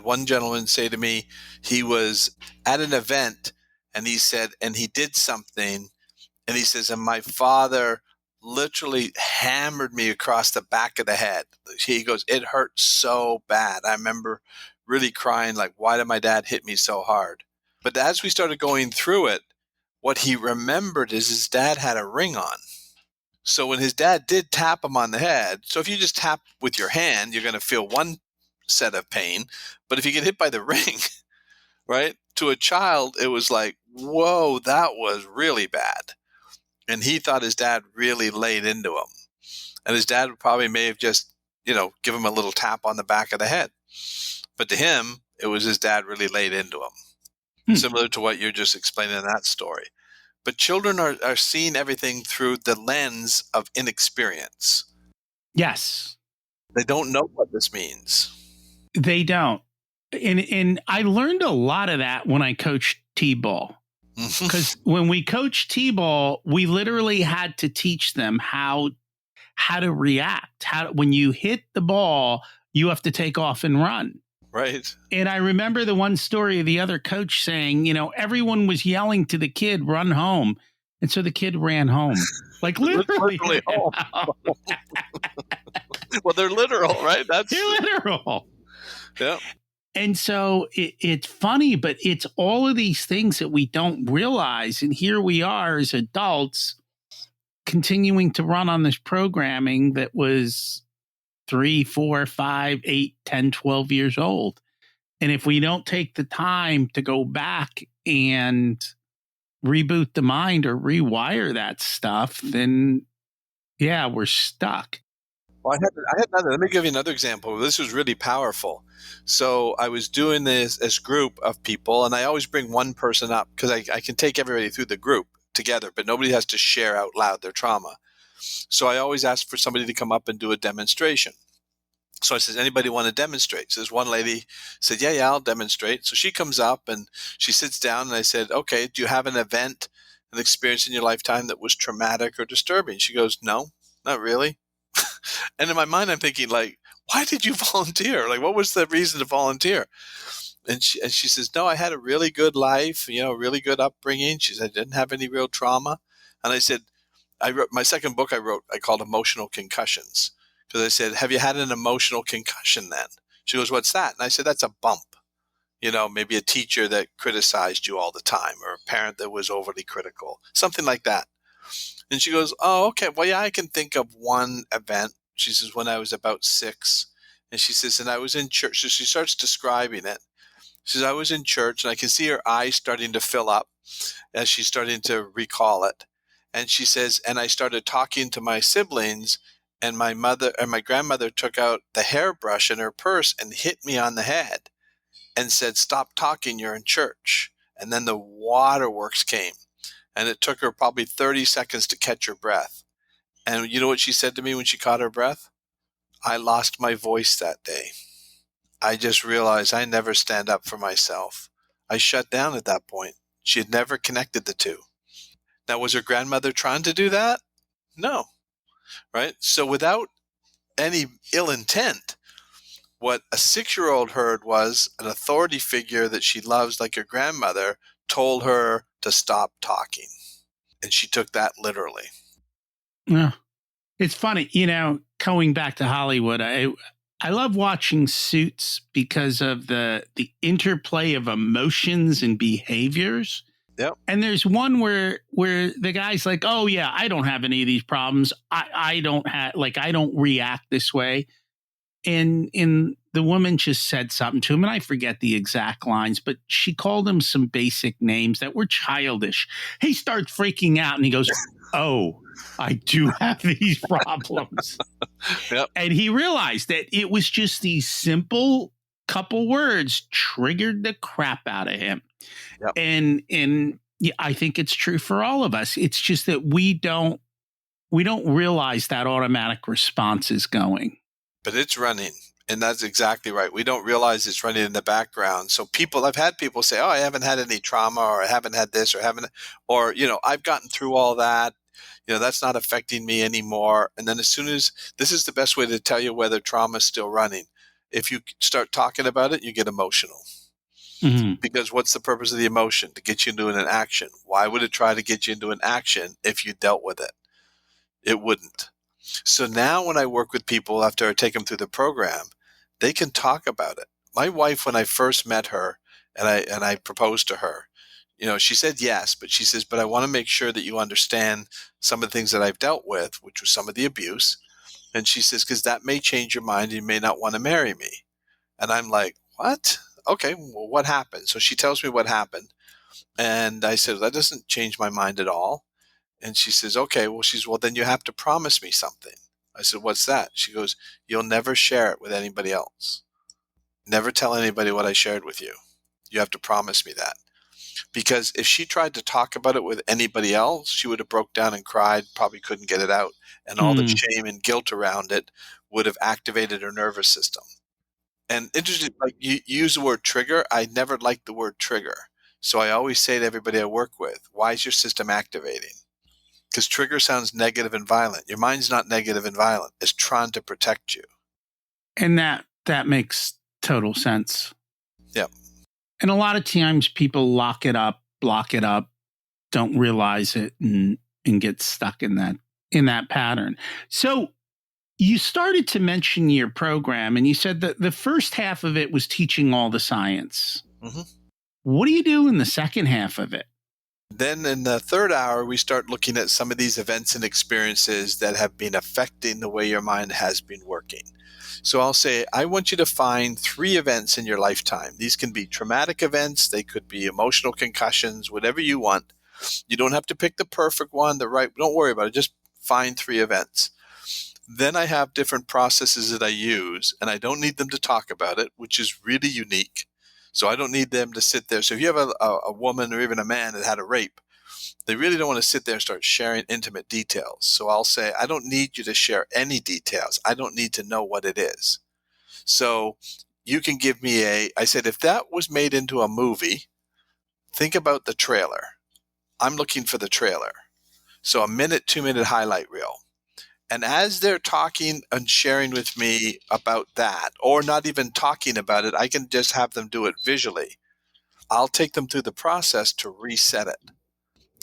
one gentleman say to me, he was at an event and he said, and he did something, and he says, and my father literally hammered me across the back of the head. He goes, it hurt so bad. I remember really crying, like, why did my dad hit me so hard? But as we started going through it, what he remembered is his dad had a ring on. So when his dad did tap him on the head, so if you just tap with your hand, you're going to feel one set of pain. But if you get hit by the ring, right, to a child, it was like, whoa, that was really bad. And he thought his dad really laid into him. And his dad probably may have just, give him a little tap on the back of the head. But to him, it was his dad really laid into him. Similar to what you're just explaining in that story. But children are seeing everything through the lens of inexperience. Yes. They don't know what this means. They don't. And I learned a lot of that when I coached T-ball. Because when we coached T-ball, we literally had to teach them how to react. When you hit the ball, you have to take off and run. Right. And I remember the one story of the other coach saying, everyone was yelling to the kid, "Run home." And so the kid ran home. Like literally home. Well, they're literal, right? They're literal. Yeah. And so it's funny, but it's all of these things that we don't realize. And here we are as adults continuing to run on this programming that was 3, 4, 5, 8, 10, 12 years old. And if we don't take the time to go back and reboot the mind or rewire that stuff, then yeah, we're stuck. Well, I had another. Let me give you another example. This was really powerful. So I was doing this group of people, and I always bring one person up because I can take everybody through the group together, but nobody has to share out loud their trauma. So I always ask for somebody to come up and do a demonstration. So I said, anybody want to demonstrate? So this one lady said, yeah, I'll demonstrate. So she comes up and she sits down, and I said, okay, do you have an event, an experience in your lifetime that was traumatic or disturbing? She goes, no, not really. And in my mind, I'm thinking, like, why did you volunteer? Like, what was the reason to volunteer? And she says, no, I had a really good life, really good upbringing. She said, I didn't have any real trauma. And I said, I wrote my second book I called Emotional Concussions. Because I said, have you had an emotional concussion then? She goes, what's that? And I said, that's a bump. Maybe a teacher that criticized you all the time, or a parent that was overly critical, something like that. And she goes, oh, okay. Well, yeah, I can think of one event She says, when I was about 6. And she says, and I was in church. So she starts describing it. She says, I was in church, and I can see her eyes starting to fill up as she's starting to recall it. And she says, and I started talking to my siblings, and my mother and my grandmother took out the hairbrush in her purse and hit me on the head and said, stop talking, you're in church. And then the waterworks came, and it took her probably 30 seconds to catch her breath. And you know what she said to me when she caught her breath? I lost my voice that day. I just realized I never stand up for myself. I shut down at that point. She had never connected the two. Now, was her grandmother trying to do that? No, right? So without any ill intent, what a 6-year-old heard was an authority figure that she loves, like her grandmother, told her to stop talking. And she took that literally. Yeah. It's funny, going back to Hollywood, I love watching Suits because of the interplay of emotions and behaviors. Yep. And there's one where the guy's like, "Oh yeah, I don't have any of these problems. I don't I don't react this way." And the woman just said something to him, and I forget the exact lines, but she called him some basic names that were childish. He starts freaking out, and he goes, "Oh, I do have these problems." Yep. And he realized that it was just these simple couple words triggered the crap out of him. Yep. And yeah, I think it's true for all of us. It's just that we don't realize that automatic response is going. But it's running. And that's exactly right. We don't realize it's running in the background. So I've had people say, oh, I haven't had any trauma, or I haven't had this, or I've gotten through all that. That's not affecting me anymore. And then as soon as this is the best way to tell you whether trauma is still running. If you start talking about it, you get emotional. Mm-hmm. Because what's the purpose of the emotion? To get you into an action. Why would it try to get you into an action if you dealt with it? It wouldn't. So now when I work with people after I take them through the program, they can talk about it. My wife, when I first met her and I proposed to her, she said yes, but she says, but I want to make sure that you understand some of the things that I've dealt with, which was some of the abuse. And she says, because that may change your mind. You may not want to marry me. And I'm like, what? Okay, well, what happened? So she tells me what happened. And I said, that doesn't change my mind at all. And she says, okay, well, then you have to promise me something. I said, what's that? She goes, you'll never share it with anybody else. Never tell anybody what I shared with you. You have to promise me that. Because if she tried to talk about it with anybody else, she would have broke down and cried, probably couldn't get it out. And all the shame and guilt around it would have activated her nervous system. And interesting, like you use the word trigger. I never liked the word trigger. So I always say to everybody I work with, why is your system activating? Because trigger sounds negative and violent. Your mind's not negative and violent. It's trying to protect you. And that makes total sense. Yep. And a lot of times people lock it up, block it up, don't realize it, and get stuck in that pattern. So you started to mention your program, and you said that the first half of it was teaching all the science. Mm-hmm. What do you do in the second half of it? Then in the third hour, we start looking at some of these events and experiences that have been affecting the way your mind has been working. So I'll say, I want you to find 3 events in your lifetime. These can be traumatic events. They could be emotional concussions, whatever you want. You don't have to pick the perfect one, the right. Don't worry about it. Just find 3 events. Then I have different processes that I use, and I don't need them to talk about it, which is really unique. So I don't need them to sit there. So if you have a woman or even a man that had a rape, they really don't want to sit there and start sharing intimate details. So I'll say, I don't need you to share any details. I don't need to know what it is. So you can give me I said, if that was made into a movie, think about the trailer. I'm looking for the trailer. So a 1-minute, 2-minute highlight reel. And as they're talking and sharing with me about that, or not even talking about it, I can just have them do it visually. I'll take them through the process to reset it.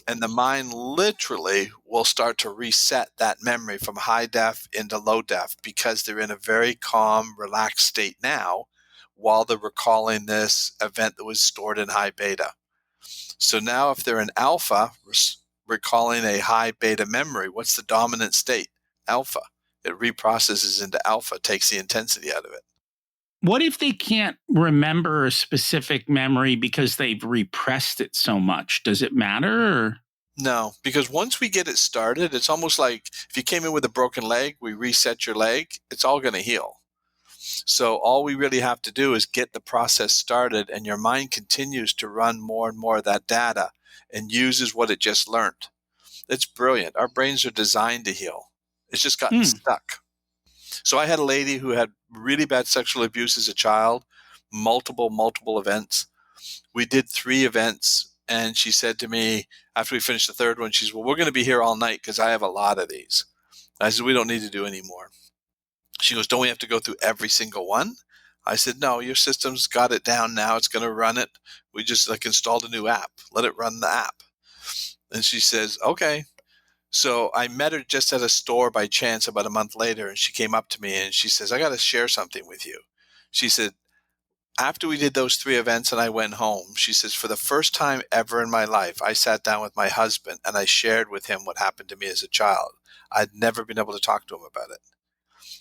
And the mind literally will start to reset that memory from high def into low def because they're in a very calm, relaxed state now while they're recalling this event that was stored in high beta. So now if they're in alpha, recalling a high beta memory, what's the dominant state? Alpha. it reprocesses into alpha, takes the intensity out of it. What if they can't remember a specific memory because they've repressed it so much? Does it matter? Or? No, because once we get it started, it's almost like if you came in with a broken leg, we reset your leg, it's all going to heal. So all we really have to do is get the process started, and your mind continues to run more and more of that data and uses what it just learned. It's brilliant. Our brains are designed to heal. It's just gotten stuck. So I had a lady who had really bad sexual abuse as a child, multiple events. We did 3 events, and she said to me after we finished the third one, she said, well, we're going to be here all night because I have a lot of these. I said, we don't need to do any more. She goes, don't we have to go through every single one? I said, no, your system's got it down now. It's going to run it. We just installed a new app. Let it run the app. And she says, okay. So I met her just at a store by chance about a month later, and she came up to me and she says, I got to share something with you. She said, after we did those 3 events and I went home, she says, for the first time ever in my life, I sat down with my husband and I shared with him what happened to me as a child. I'd never been able to talk to him about it.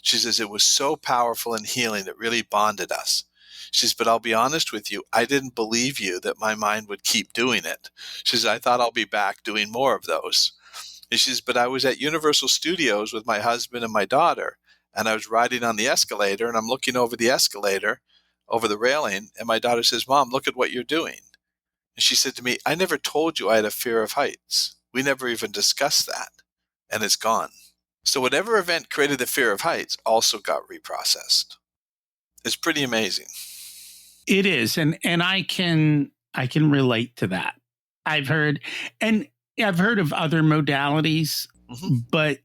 She says, it was so powerful and healing. It really bonded us. She says, but I'll be honest with you, I didn't believe you that my mind would keep doing it. She says, I thought I'll be back doing more of those. And she says, but I was at Universal Studios with my husband and my daughter, and I was riding on the escalator, and I'm looking over the escalator, over the railing, and my daughter says, Mom, look at what you're doing. And she said to me, I never told you I had a fear of heights. We never even discussed that. And it's gone. So whatever event created the fear of heights also got reprocessed. It's pretty amazing. It is, and I can relate to that. I've heard of other modalities, but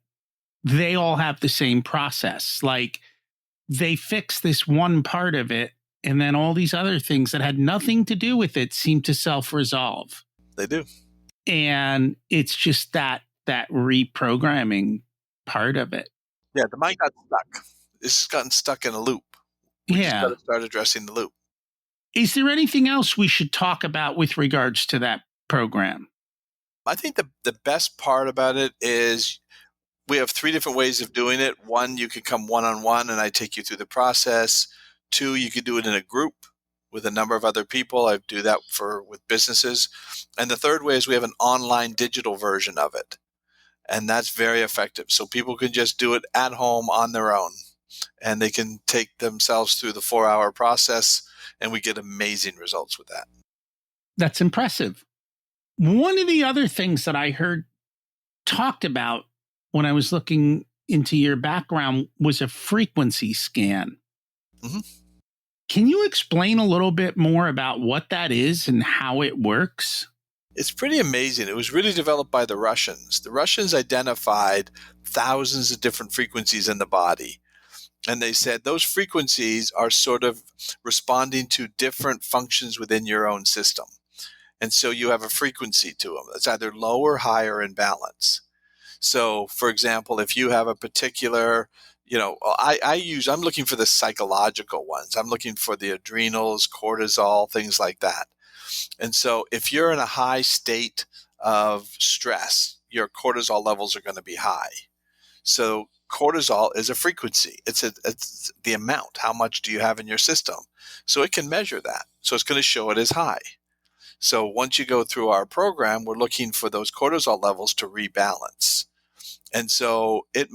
they all have the same process. Like they fix this one part of it, and then all these other things that had nothing to do with it seem to self-resolve. They do. And it's just that reprogramming part of it. Yeah, the mind got stuck. It's just gotten stuck in a loop. We just got to start addressing the loop. Is there anything else we should talk about with regards to that program? I think the best part about it is we have 3 different ways of doing it. 1, you can come one-on-one and I take you through the process. 2, you could do it in a group with a number of other people. I do that with businesses. And the 3rd way is we have an online digital version of it. And that's very effective. So people can just do it at home on their own. And they can take themselves through the 4-hour process, and we get amazing results with that. That's impressive. One of the other things that I heard talked about when I was looking into your background was a frequency scan. Can you explain a little bit more about what that is and how it works? It's pretty amazing. It was really developed by the Russians. The Russians identified thousands of different frequencies in the body. And they said those frequencies are sort of responding to different functions within your own system. And so you have a frequency to them. It's either low or high or in balance. So, for example, if you have a particular, I'm looking for the psychological ones. I'm looking for the adrenals, cortisol, things like that. And so if you're in a high state of stress, your cortisol levels are going to be high. So cortisol is a frequency. It's the amount. How much do you have in your system? So it can measure that. So it's going to show it as high. So once you go through our program, we're looking for those cortisol levels to rebalance. And so it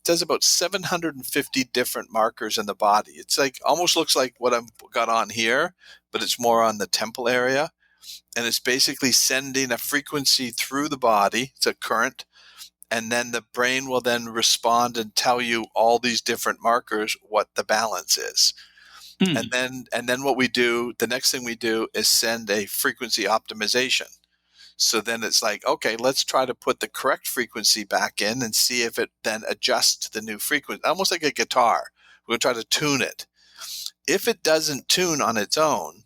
does about 750 different markers in the body. It's almost looks like what I've got on here, but it's more on the temple area. And it's basically sending a frequency through the body. It's a current. And then the brain will then respond and tell you all these different markers what the balance is. And then what we do, the next thing we do is send a frequency optimization. So then it's like, okay, let's try to put the correct frequency back in and see if it then adjusts to the new frequency, almost like a guitar. We're going to try to tune it. If it doesn't tune on its own,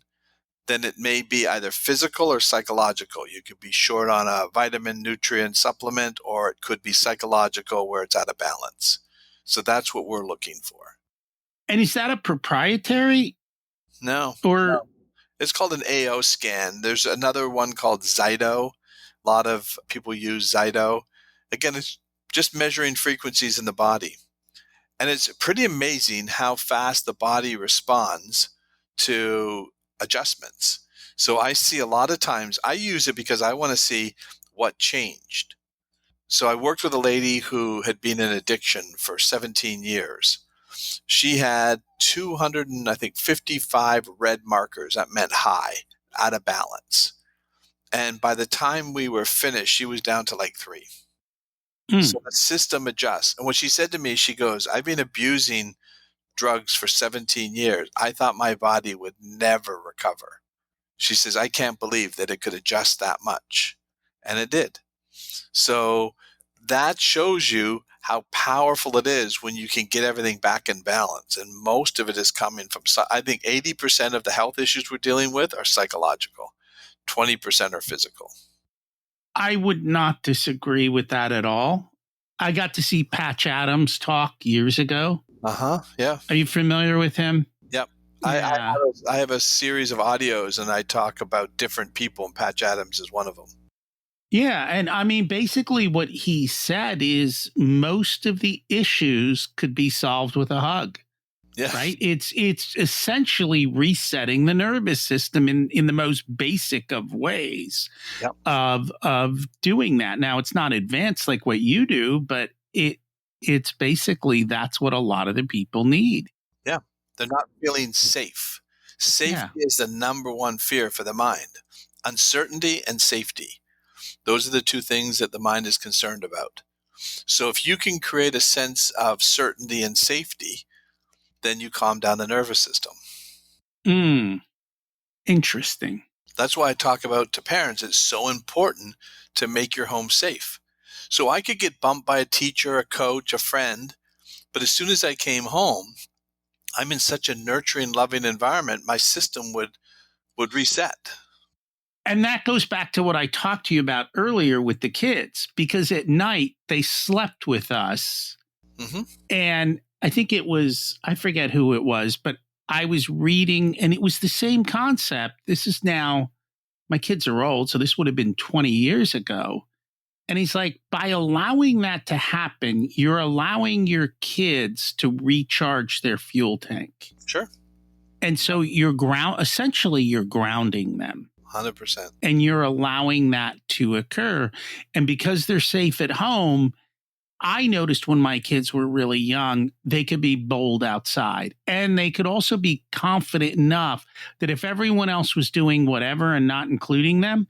then it may be either physical or psychological. You could be short on a vitamin, nutrient supplement, or it could be psychological where it's out of balance. So that's what we're looking for. And is that a proprietary? No. Or It's called an AO scan. There's another one called Zyto. A lot of people use Zyto. Again, it's just measuring frequencies in the body. And it's pretty amazing how fast the body responds to adjustments. So I see a lot of times I use it because I want to see what changed. So I worked with a lady who had been in addiction for 17 years. She had 200 and I think 55 red markers. That meant high, out of balance. And by the time we were finished, she was down to like 3. Mm. So the system adjusts. And what she said to me, she goes, I've been abusing drugs for 17 years. I thought my body would never recover. She says, I can't believe that it could adjust that much. And it did. So that shows you how powerful it is when you can get everything back in balance. And most of it is coming from, I think 80% of the health issues we're dealing with are psychological, 20% are physical. I would not disagree with that at all. I got to see Patch Adams talk years ago. Yeah. Are you familiar with him? Yep. Yeah. I have a series of audios and I talk about different people, and Patch Adams is one of them. Yeah. And I mean, basically, what he said is most of the issues could be solved with a hug. Yeah. Right. It's essentially resetting the nervous system in the most basic of ways Yep. of doing that. Now, it's not advanced like what you do, but it's basically that's what a lot of the people need. Yeah. They're not feeling safe. Safety Yeah. is the number one fear for the mind. Uncertainty and safety. Those are the two things that the mind is concerned about. So if you can create a sense of certainty and safety, then you calm down the nervous system. Interesting. That's why I talk about to parents, it's so important to make your home safe. So I could get bumped by a teacher, a coach, a friend, but as soon as I came home, I'm in such a nurturing, loving environment, my system would reset. And that goes back to what I talked to you about earlier with the kids, because at night they slept with us. Mm-hmm. And I think it was, I forget who it was, but I was reading and it was the same concept. This is now, my kids are old, so this would have been 20 years ago. And he's like, by allowing that to happen, you're allowing your kids to recharge their fuel tank. Sure. And so essentially you're grounding them. 100%. And you're allowing that to occur. And because they're safe at home, I noticed when my kids were really young, they could be bold outside. And they could also be confident enough that if everyone else was doing whatever and not including them,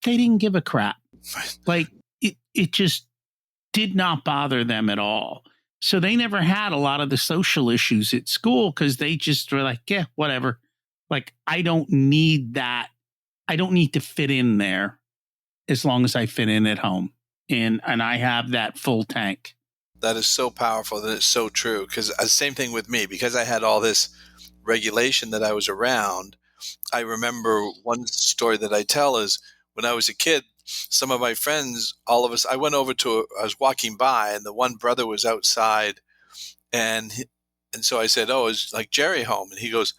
they didn't give a crap. Like it just did not bother them at all. So they never had a lot of the social issues at school because they just were like, yeah, whatever. Like, I don't need that. I don't need to fit in there as long as I fit in at home. And I have that full tank. That is so powerful. That it's so true. Because same thing with me, because I had all this regulation that I was around. I remember one story that I tell is when I was a kid, some of my friends, all of us, I was walking by and the one brother was outside and so I said, oh, is like Jerry home? And he goes,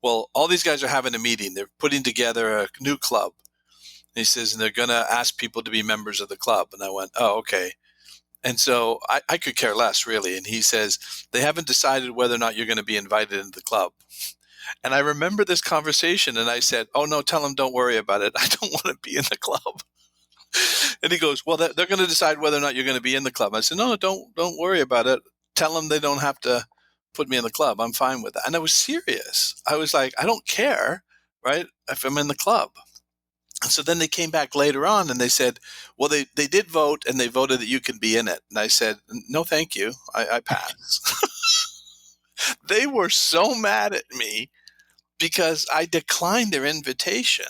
well, all these guys are having a meeting. They're putting together a new club. And he says, and they're going to ask people to be members of the club. And I went, oh, okay. And so I could care less, really. And he says, they haven't decided whether or not you're going to be invited into the club. And I remember this conversation and I said, oh, no, tell them don't worry about it. I don't want to be in the club. And he goes, well, they're going to decide whether or not you're going to be in the club. I said, no, don't worry about it. Tell them they don't have to put me in the club. I'm fine with that. And I was serious. I was like, I don't care, right, if I'm in the club. And so then they came back later on and they said, well, they did vote and they voted that you can be in it. And I said, no, thank you. I pass. They were so mad at me because I declined their invitation,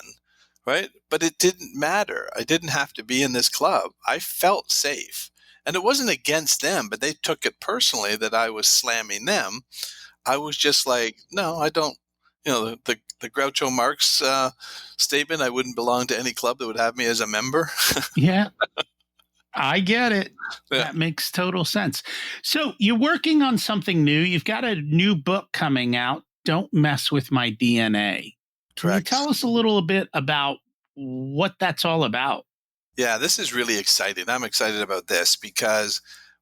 right? But it didn't matter. I didn't have to be in this club. I felt safe. And it wasn't against them, but they took it personally that I was slamming them. I was just like, no, I don't. You know, the Groucho Marx statement, I wouldn't belong to any club that would have me as a member. Yeah, I get it. Yeah. That makes total sense. So you're working on something new. You've got a new book coming out, Don't Mess With My DNA. Can you Correct. tell us a little bit about what that's all about? Yeah, this is really exciting. I'm excited about this because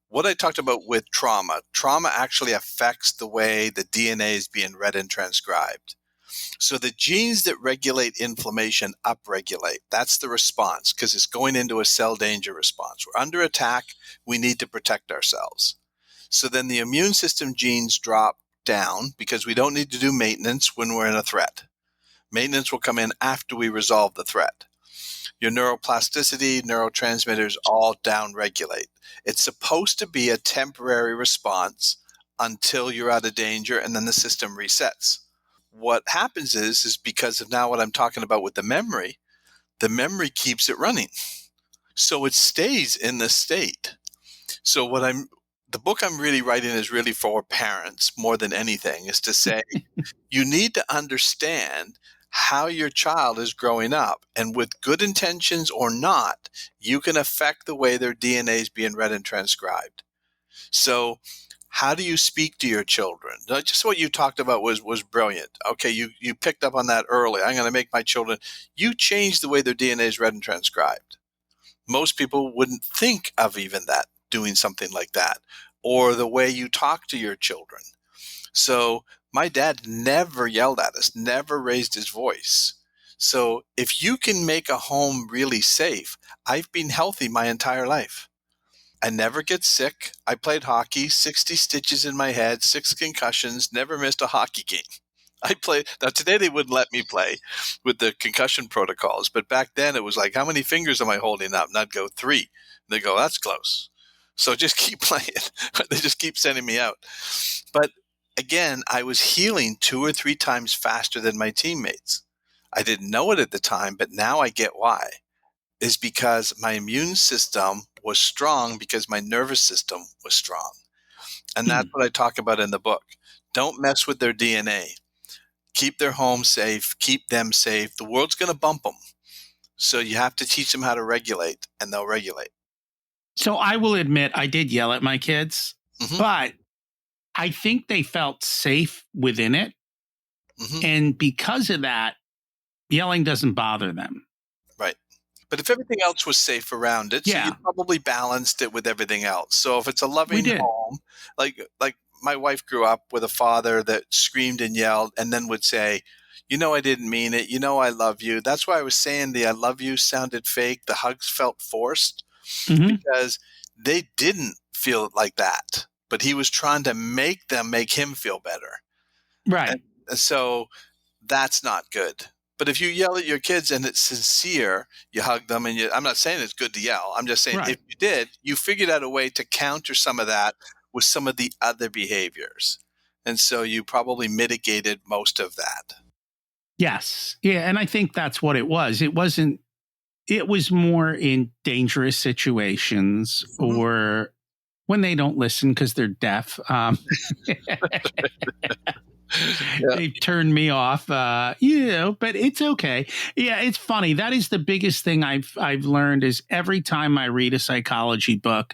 What I talked about with trauma actually affects the way the DNA is being read and transcribed. So the genes that regulate inflammation upregulate. That's the response because it's going into a cell danger response. We're under attack. We need to protect ourselves. So then the immune system genes drop down because we don't need to do maintenance when we're in a threat. Maintenance will come in after we resolve the threat. Your neuroplasticity, neurotransmitters all downregulate. It's supposed to be a temporary response until you're out of danger, and then the system resets. What happens is because of now what I'm talking about with the memory keeps it running. So it stays in this state. So the book I'm really writing is really for parents more than anything, is to say, you need to understand how your child is growing up. And with good intentions or not, you can affect the way their DNA is being read and transcribed. So how do you speak to your children? Just what you talked about was brilliant. Okay, you picked up on that early. I'm going to make my children. You change the way their DNA is read and transcribed. Most people wouldn't think of even that, doing something like that, or the way you talk to your children. So my dad never yelled at us, never raised his voice. So if you can make a home really safe, I've been healthy my entire life. I never get sick. I played hockey, 60 stitches in my head, 6 concussions, never missed a hockey game. I played. Now, today they wouldn't let me play with the concussion protocols, but back then it was like, how many fingers am I holding up? And I'd go 3. And they go, that's close. So just keep playing. They just keep sending me out. But again, I was healing 2 or 3 times faster than my teammates. I didn't know it at the time, but now I get why. Is because my immune system was strong because my nervous system was strong. And that's what I talk about in the book. Don't mess with their DNA. Keep their home safe. Keep them safe. The world's going to bump them. So you have to teach them how to regulate, and they'll regulate. So I will admit I did yell at my kids, Mhm. but I think they felt safe within it. Mhm. And because of that, yelling doesn't bother them. Right. But if everything else was safe around it, so you Yeah, probably balanced it with everything else. So if it's a we loving did. home, like my wife grew up with a father that screamed and yelled and then would say, I didn't mean it. I love you. That's why I was saying the I love you sounded fake. The hugs felt forced Hmm. because they didn't feel like that. But he was trying to make him feel better. Right. And so that's not good. But if you yell at your kids and it's sincere, you hug them I'm not saying it's good to yell. I'm just saying if Right. you did, you figured out a way to counter some of that with some of the other behaviors. And so you probably mitigated most of that. Yes. Yeah. And I think that's what it was. It was more in dangerous situations Mhm. or when they don't listen because they're deaf. Yeah. They've turned me off, but it's okay. Yeah, it's funny. That is the biggest thing I've learned is every time I read a psychology book,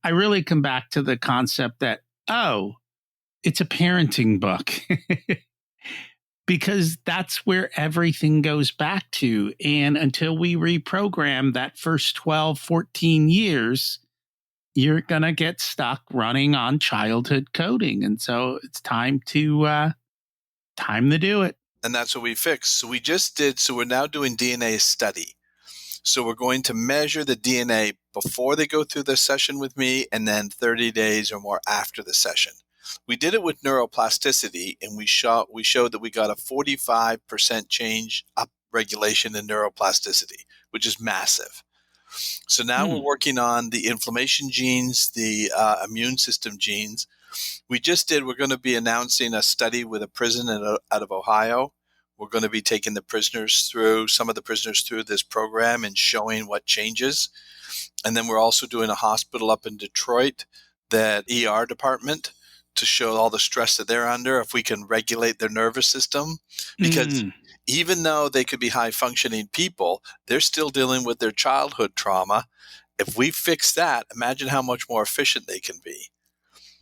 I really come back to the concept that, oh, it's a parenting book. Because that's where everything goes back to. And until we reprogram that first 12, 14 years, you're going to get stuck running on childhood coding. And so it's time to do it. And that's what we fixed. So we're now doing DNA study. So we're going to measure the DNA before they go through the session with me and then 30 days or more after the session. We did it with neuroplasticity, and we showed that we got a 45% change up regulation in neuroplasticity, which is massive. So now we're working on the inflammation genes, the immune system genes. We're going to be announcing a study with a prison out of Ohio. We're going to be taking some of the prisoners through this program and showing what changes. And then we're also doing a hospital up in Detroit, that ER department, to show all the stress that they're under, if we can regulate their nervous system. Because even though they could be high functioning people, they're still dealing with their childhood trauma. If we fix that, imagine how much more efficient they can be.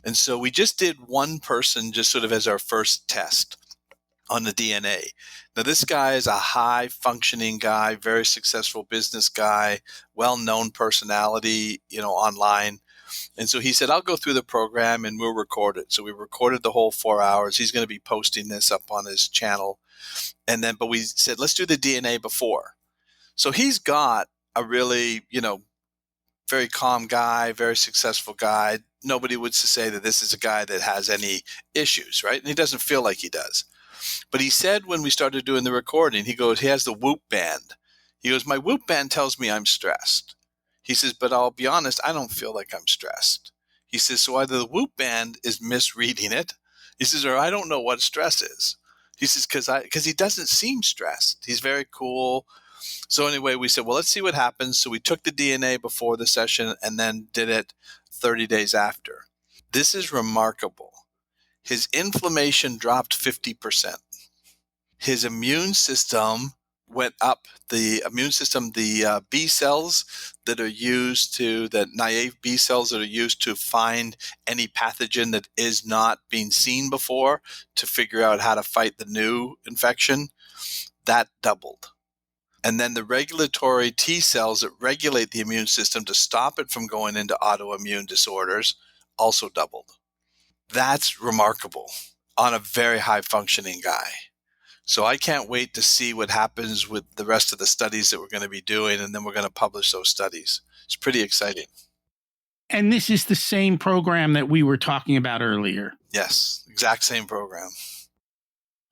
And so we just did one person just sort of as our first test. on the DNA. Now, this guy is a high functioning guy, very successful business guy, well known personality, online. And so he said, I'll go through the program and we'll record it. So we recorded the whole 4 hours. He's going to be posting this up on his channel. But we said, let's do the DNA before. So he's got a really, very calm guy, very successful guy. Nobody would say that this is a guy that has any issues, right? And he doesn't feel like he does. But he said when we started doing the recording, he has the Whoop band. He goes, my Whoop band tells me I'm stressed. He says, but I'll be honest, I don't feel like I'm stressed. He says, so either the Whoop band is misreading it. He says, or I don't know what stress is. He says, because he doesn't seem stressed. He's very cool. So anyway, we said, well, let's see what happens. So we took the DNA before the session and then did it 30 days after. This is remarkable. His inflammation dropped 50%. His immune system went up. The immune system, the B cells the naive B cells that are used to find any pathogen that is not being seen before to figure out how to fight the new infection, that doubled. And then the regulatory T cells that regulate the immune system to stop it from going into autoimmune disorders also doubled. That's remarkable on a very high functioning guy. So I can't wait to see what happens with the rest of the studies that we're going to be doing, and then we're going to publish those studies. It's pretty exciting. And this is the same program that we were talking about earlier. Yes, exact same program.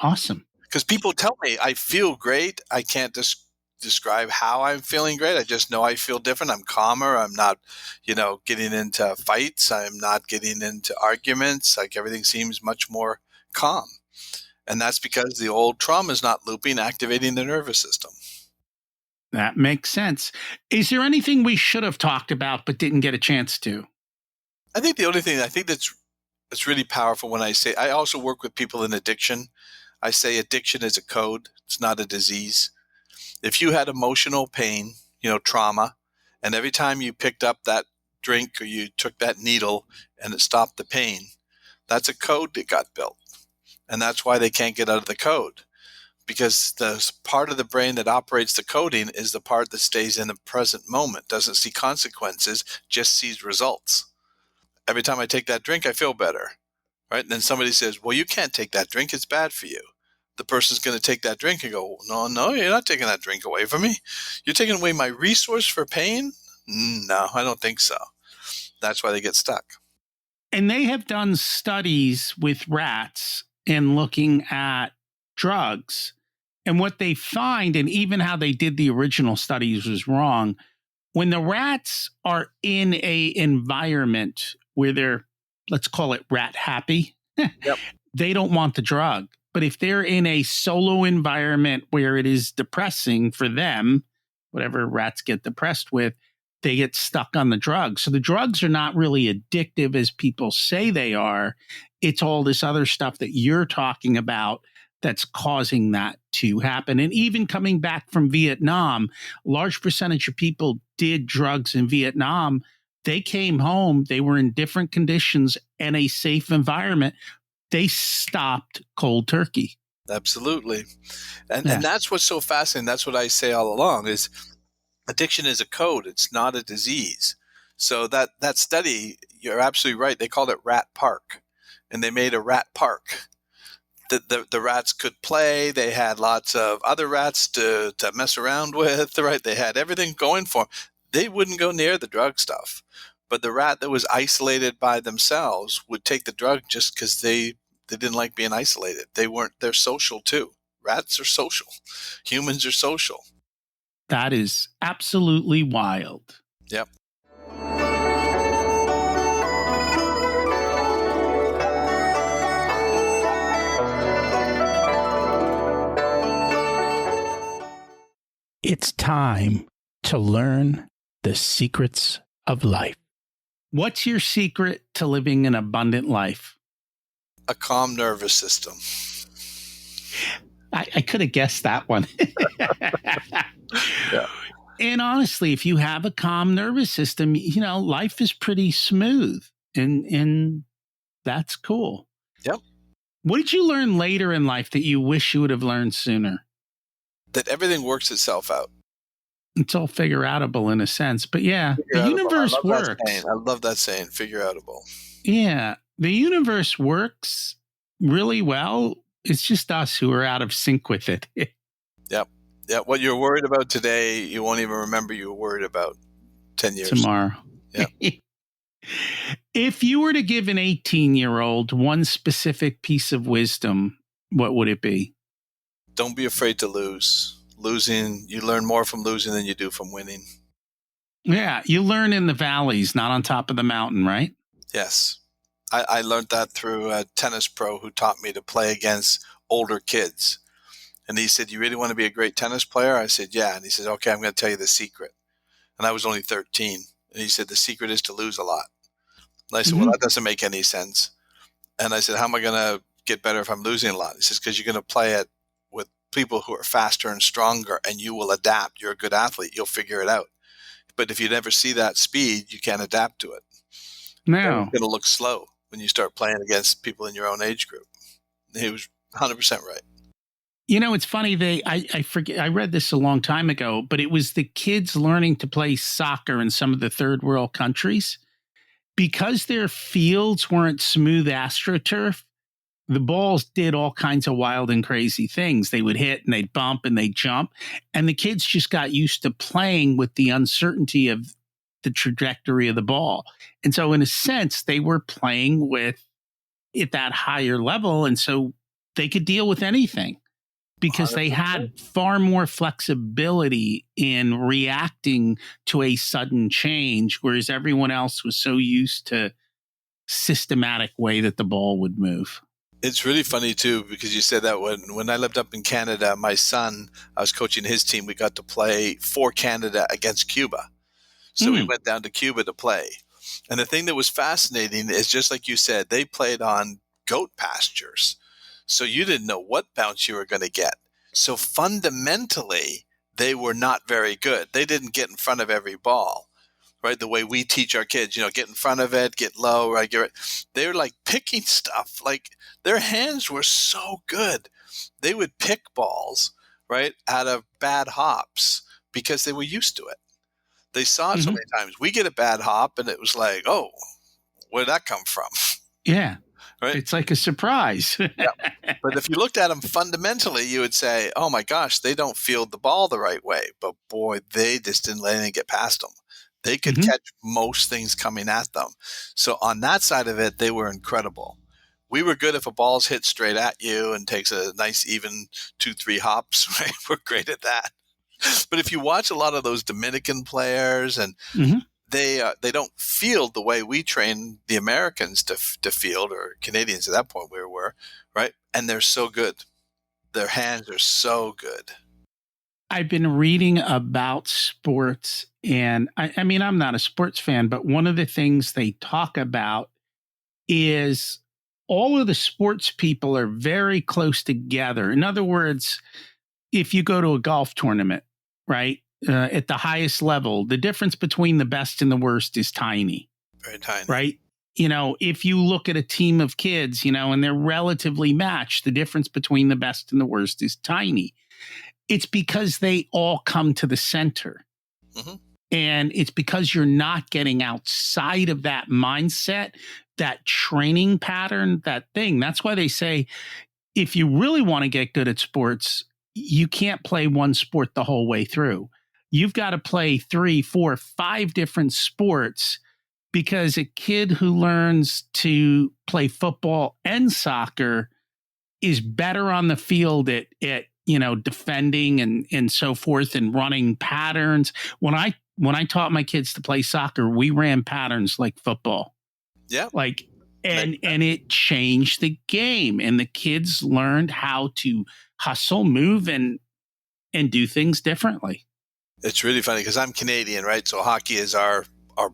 Awesome. Because people tell me I feel great. I can't describe how I'm feeling great. I just know I feel different. I'm calmer. I'm not, getting into fights. I'm not getting into arguments. Like everything seems much more calm. And that's because the old trauma is not looping, activating the nervous system. That makes sense. Is there anything we should have talked about but didn't get a chance to? I think the only thing that's really powerful when I also work with people in addiction. I say addiction is a code. It's not a disease. If you had emotional pain, trauma, and every time you picked up that drink or you took that needle and it stopped the pain, that's a code that got built. And that's why they can't get out of the code, because the part of the brain that operates the coding is the part that stays in the present moment, doesn't see consequences, just sees results. Every time I take that drink, I feel better, right? And then somebody says, well, you can't take that drink. It's bad for you. The person's going to take that drink and go, no, you're not taking that drink away from me. You're taking away my resource for pain? No, I don't think so. That's why they get stuck. And they have done studies with rats and looking at drugs. And what they find, and even how they did the original studies was wrong. When the rats are in a environment where they're, let's call it rat happy, Yep. They don't want the drug. But if they're in a solo environment where it is depressing for them, whatever rats get depressed with, they get stuck on the drugs. So the drugs are not really addictive as people say they are. It's all this other stuff that you're talking about that's causing that to happen. And even coming back from Vietnam, a large percentage of people did drugs in Vietnam. They came home, they were in different conditions and a safe environment. They stopped cold turkey. Absolutely. And that's what's so fascinating. That's what I say all along is addiction is a code. It's not a disease. So that study, you're absolutely right. They called it Rat Park, and they made a rat park. The rats could play. They had lots of other rats to mess around with, right? They had everything going for them. They wouldn't go near the drug stuff. But the rat that was isolated by themselves would take the drug just because they didn't like being isolated. They're social too. Rats are social. Humans are social. That is absolutely wild. Yep. It's time to learn the secrets of life. What's your secret to living an abundant life? A calm nervous system. I could have guessed that one. Yeah. And honestly, if you have a calm nervous system, life is pretty smooth, and that's cool. Yep. What did you learn later in life that you wish you would have learned sooner? That everything works itself out. It's all figure outable in a sense, but yeah, Figure the outable. I universe love that saying. works. I love that saying. Figure outable. Yeah, the universe works really well. It's just us who are out of sync with it. Yep. Yeah. What you're worried about today, you won't even remember you were worried about 10 years. Tomorrow. Yeah. If you were to give an 18-year-old one specific piece of wisdom, what would it be? Don't be afraid to lose. Losing, you learn more from losing than you do from winning. Yeah, you learn in the valleys, not on top of the mountain, right? Yes. I learned that through a tennis pro who taught me to play against older kids. And he said, "You really want to be a great tennis player?" I said, "Yeah." And he said, "Okay, I'm going to tell you the secret." And I was only 13. And he said, "The secret is to lose a lot." And I said, "Well, Mm-hmm. that doesn't make any sense." And I said, "How am I going to get better if I'm losing a lot?" He says, "Because you're going to play it with people who are faster and stronger, and you will adapt. You're a good athlete. You'll figure it out. But if you never see that speed, you can't adapt to it. It's Now, going to look slow when you start playing against people in your own age group." He was 100% right. it's funny. I forget. I read this a long time ago, but it was the kids learning to play soccer in some of the third world countries because their fields weren't smooth astroturf. The balls did all kinds of wild and crazy things. They would hit and they'd bump and they'd jump. And the kids just got used to playing with the uncertainty of the trajectory of the ball. And so, in a sense, they were playing with at that higher level. And so they could deal with anything because they 100%. had far more flexibility in reacting to a sudden change, whereas everyone else was so used to systematic way that the ball would move. It's really funny too, because you said that when I lived up in Canada, my son, I was coaching his team. We got to play for Canada against Cuba. So we Mm. went down to Cuba to play. And the thing that was fascinating is, just like you said, they played on goat pastures. So you didn't know what bounce you were going to get. So fundamentally, they were not very good. They didn't get in front of every ball, right? The way we teach our kids, get in front of it, get low, right? They're like picking stuff. Like their hands were so good. They would pick balls, right, out of bad hops because they were used to it. They saw it so Hmm. many times. We get a bad hop and it was like, oh, where did that come from? Yeah. Right? It's like a surprise. Yeah. But if you looked at them fundamentally, you would say, oh my gosh, they don't field the ball the right way. But boy, they just didn't let anything get past them. They could Hmm. catch most things coming at them. So on that side of it, they were incredible. We were good if a ball's hit straight at you and takes a nice even 2-3 hops, right? We're great at that. But if you watch a lot of those Dominican players, and Hmm. they don't field the way we train the Americans to field, or Canadians at that point we were, right? And they're so good. Their hands are so good. I've been reading about sports, and I mean, I'm not a sports fan, but one of the things they talk about is all of the sports people are very close together. In other words, if you go to a golf tournament, right, at the highest level, the difference between the best and the worst is tiny, Very tiny. right? If you look at a team of kids, and they're relatively matched, the difference between the best and the worst is tiny. It's because they all come to the center. Mm-hmm. And it's because you're not getting outside of that mindset, that training pattern, that thing. That's why they say if you really want to get good at sports, you can't play one sport the whole way through. You've got to play 3, 4, 5 different sports, because a kid who learns to play football and soccer is better on the field at defending and so forth, and running patterns. When I taught my kids to play soccer, we ran patterns like football. Yeah. Like and it changed the game, and the kids learned how to hustle, move, and do things differently. It's really funny because I'm Canadian, right? So hockey is our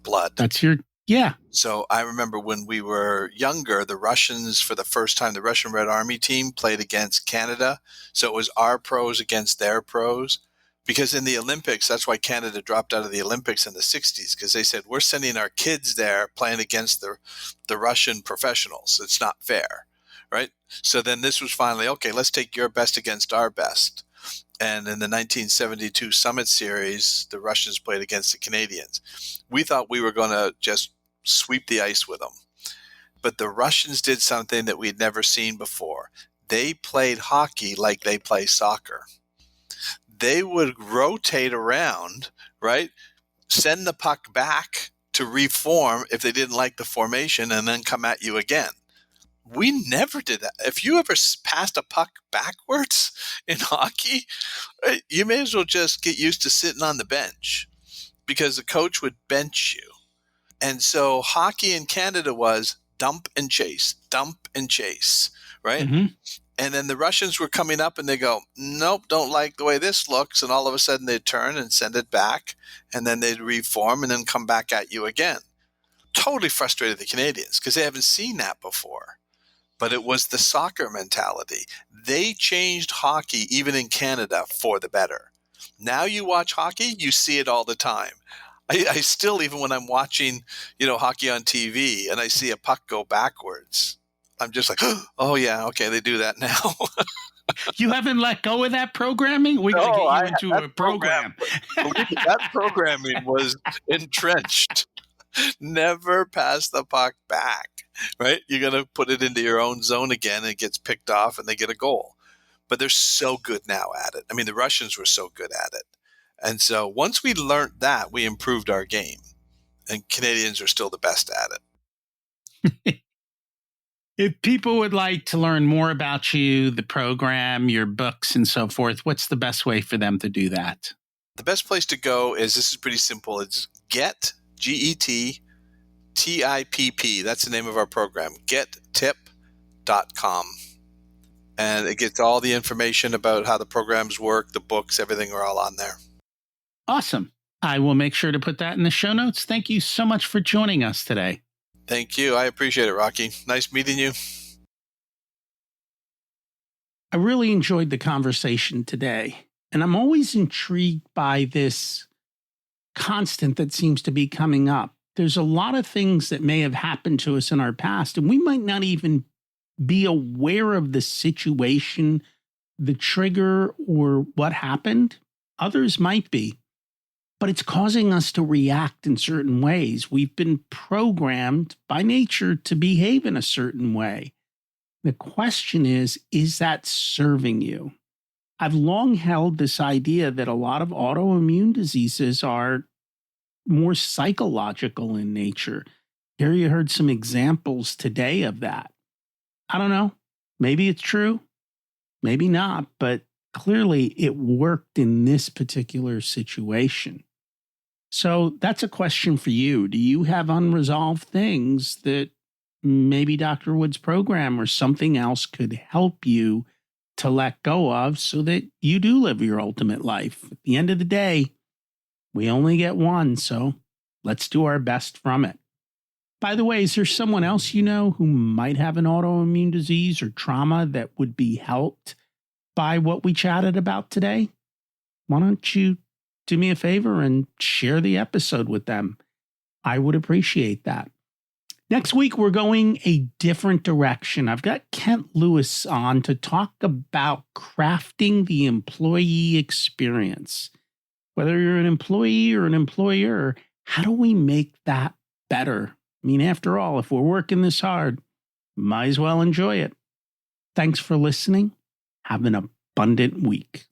blood. That's yeah. So I remember when we were younger, the Russians, for the first time, the Russian Red Army team played against Canada. So it was our pros against their pros. Because in the Olympics, that's why Canada dropped out of the Olympics in the 60s, because they said, we're sending our kids there playing against the Russian professionals. It's not fair, right? So then this was finally, okay, let's take your best against our best. And in the 1972 Summit Series, the Russians played against the Canadians. We thought we were going to just sweep the ice with them. But the Russians did something that we'd never seen before. They played hockey like they play soccer. They would rotate around, right? Send the puck back to reform if they didn't like the formation and then come at you again. We never did that. If you ever passed a puck backwards in hockey, you may as well just get used to sitting on the bench because the coach would bench you. And so hockey in Canada was dump and chase, right? Mm-hmm. And then the Russians were coming up and they go, nope, don't like the way this looks. And all of a sudden they'd turn and send it back. And then they'd reform and then come back at you again. Totally frustrated the Canadians because they haven't seen that before. But it was the soccer mentality. They changed hockey, even in Canada, for the better. Now you watch hockey, you see it all the time. I still, even when I'm watching, hockey on TV and I see a puck go backwards, I'm just like, oh yeah, okay, they do that now. You haven't let go of that programming? We got to get you into a program. That programming was entrenched. Never pass the puck back, right? You're going to put it into your own zone again and it gets picked off and they get a goal. But they're so good now at it. I mean, the Russians were so good at it. And so once we learned that, we improved our game. And Canadians are still the best at it. If people would like to learn more about you, the program, your books, and so forth, what's the best way for them to do that? The best place to go is, this is pretty simple. It's GetTipp. That's the name of our program, gettip.com. And it gets all the information about how the programs work, the books, everything are all on there. Awesome. I will make sure to put that in the show notes. Thank you so much for joining us today. Thank you. I appreciate it, Rocky. Nice meeting you. I really enjoyed the conversation today, and I'm always intrigued by this constant that seems to be coming up. There's a lot of things that may have happened to us in our past, and we might not even be aware of the situation, the trigger, or what happened. Others might be. But it's causing us to react in certain ways. We've been programmed by nature to behave in a certain way. The question is that serving you? I've long held this idea that a lot of autoimmune diseases are more psychological in nature. Here you heard some examples today of that. I don't know. Maybe it's true. Maybe not. But clearly it worked in this particular situation. So that's a question for you. Do you have unresolved things that maybe Dr. Wood's program or something else could help you to let go of so that you do live your ultimate life? At the end of the day, we only get one, so let's do our best from it. By the way, is there someone else you know who might have an autoimmune disease or trauma that would be helped by what we chatted about today? Why don't you do me a favor and share the episode with them? I would appreciate that. Next week, we're going a different direction. I've got Kent Lewis on to talk about crafting the employee experience. Whether you're an employee or an employer, how do we make that better? I mean, after all, if we're working this hard, might as well enjoy it. Thanks for listening. Have an abundant week.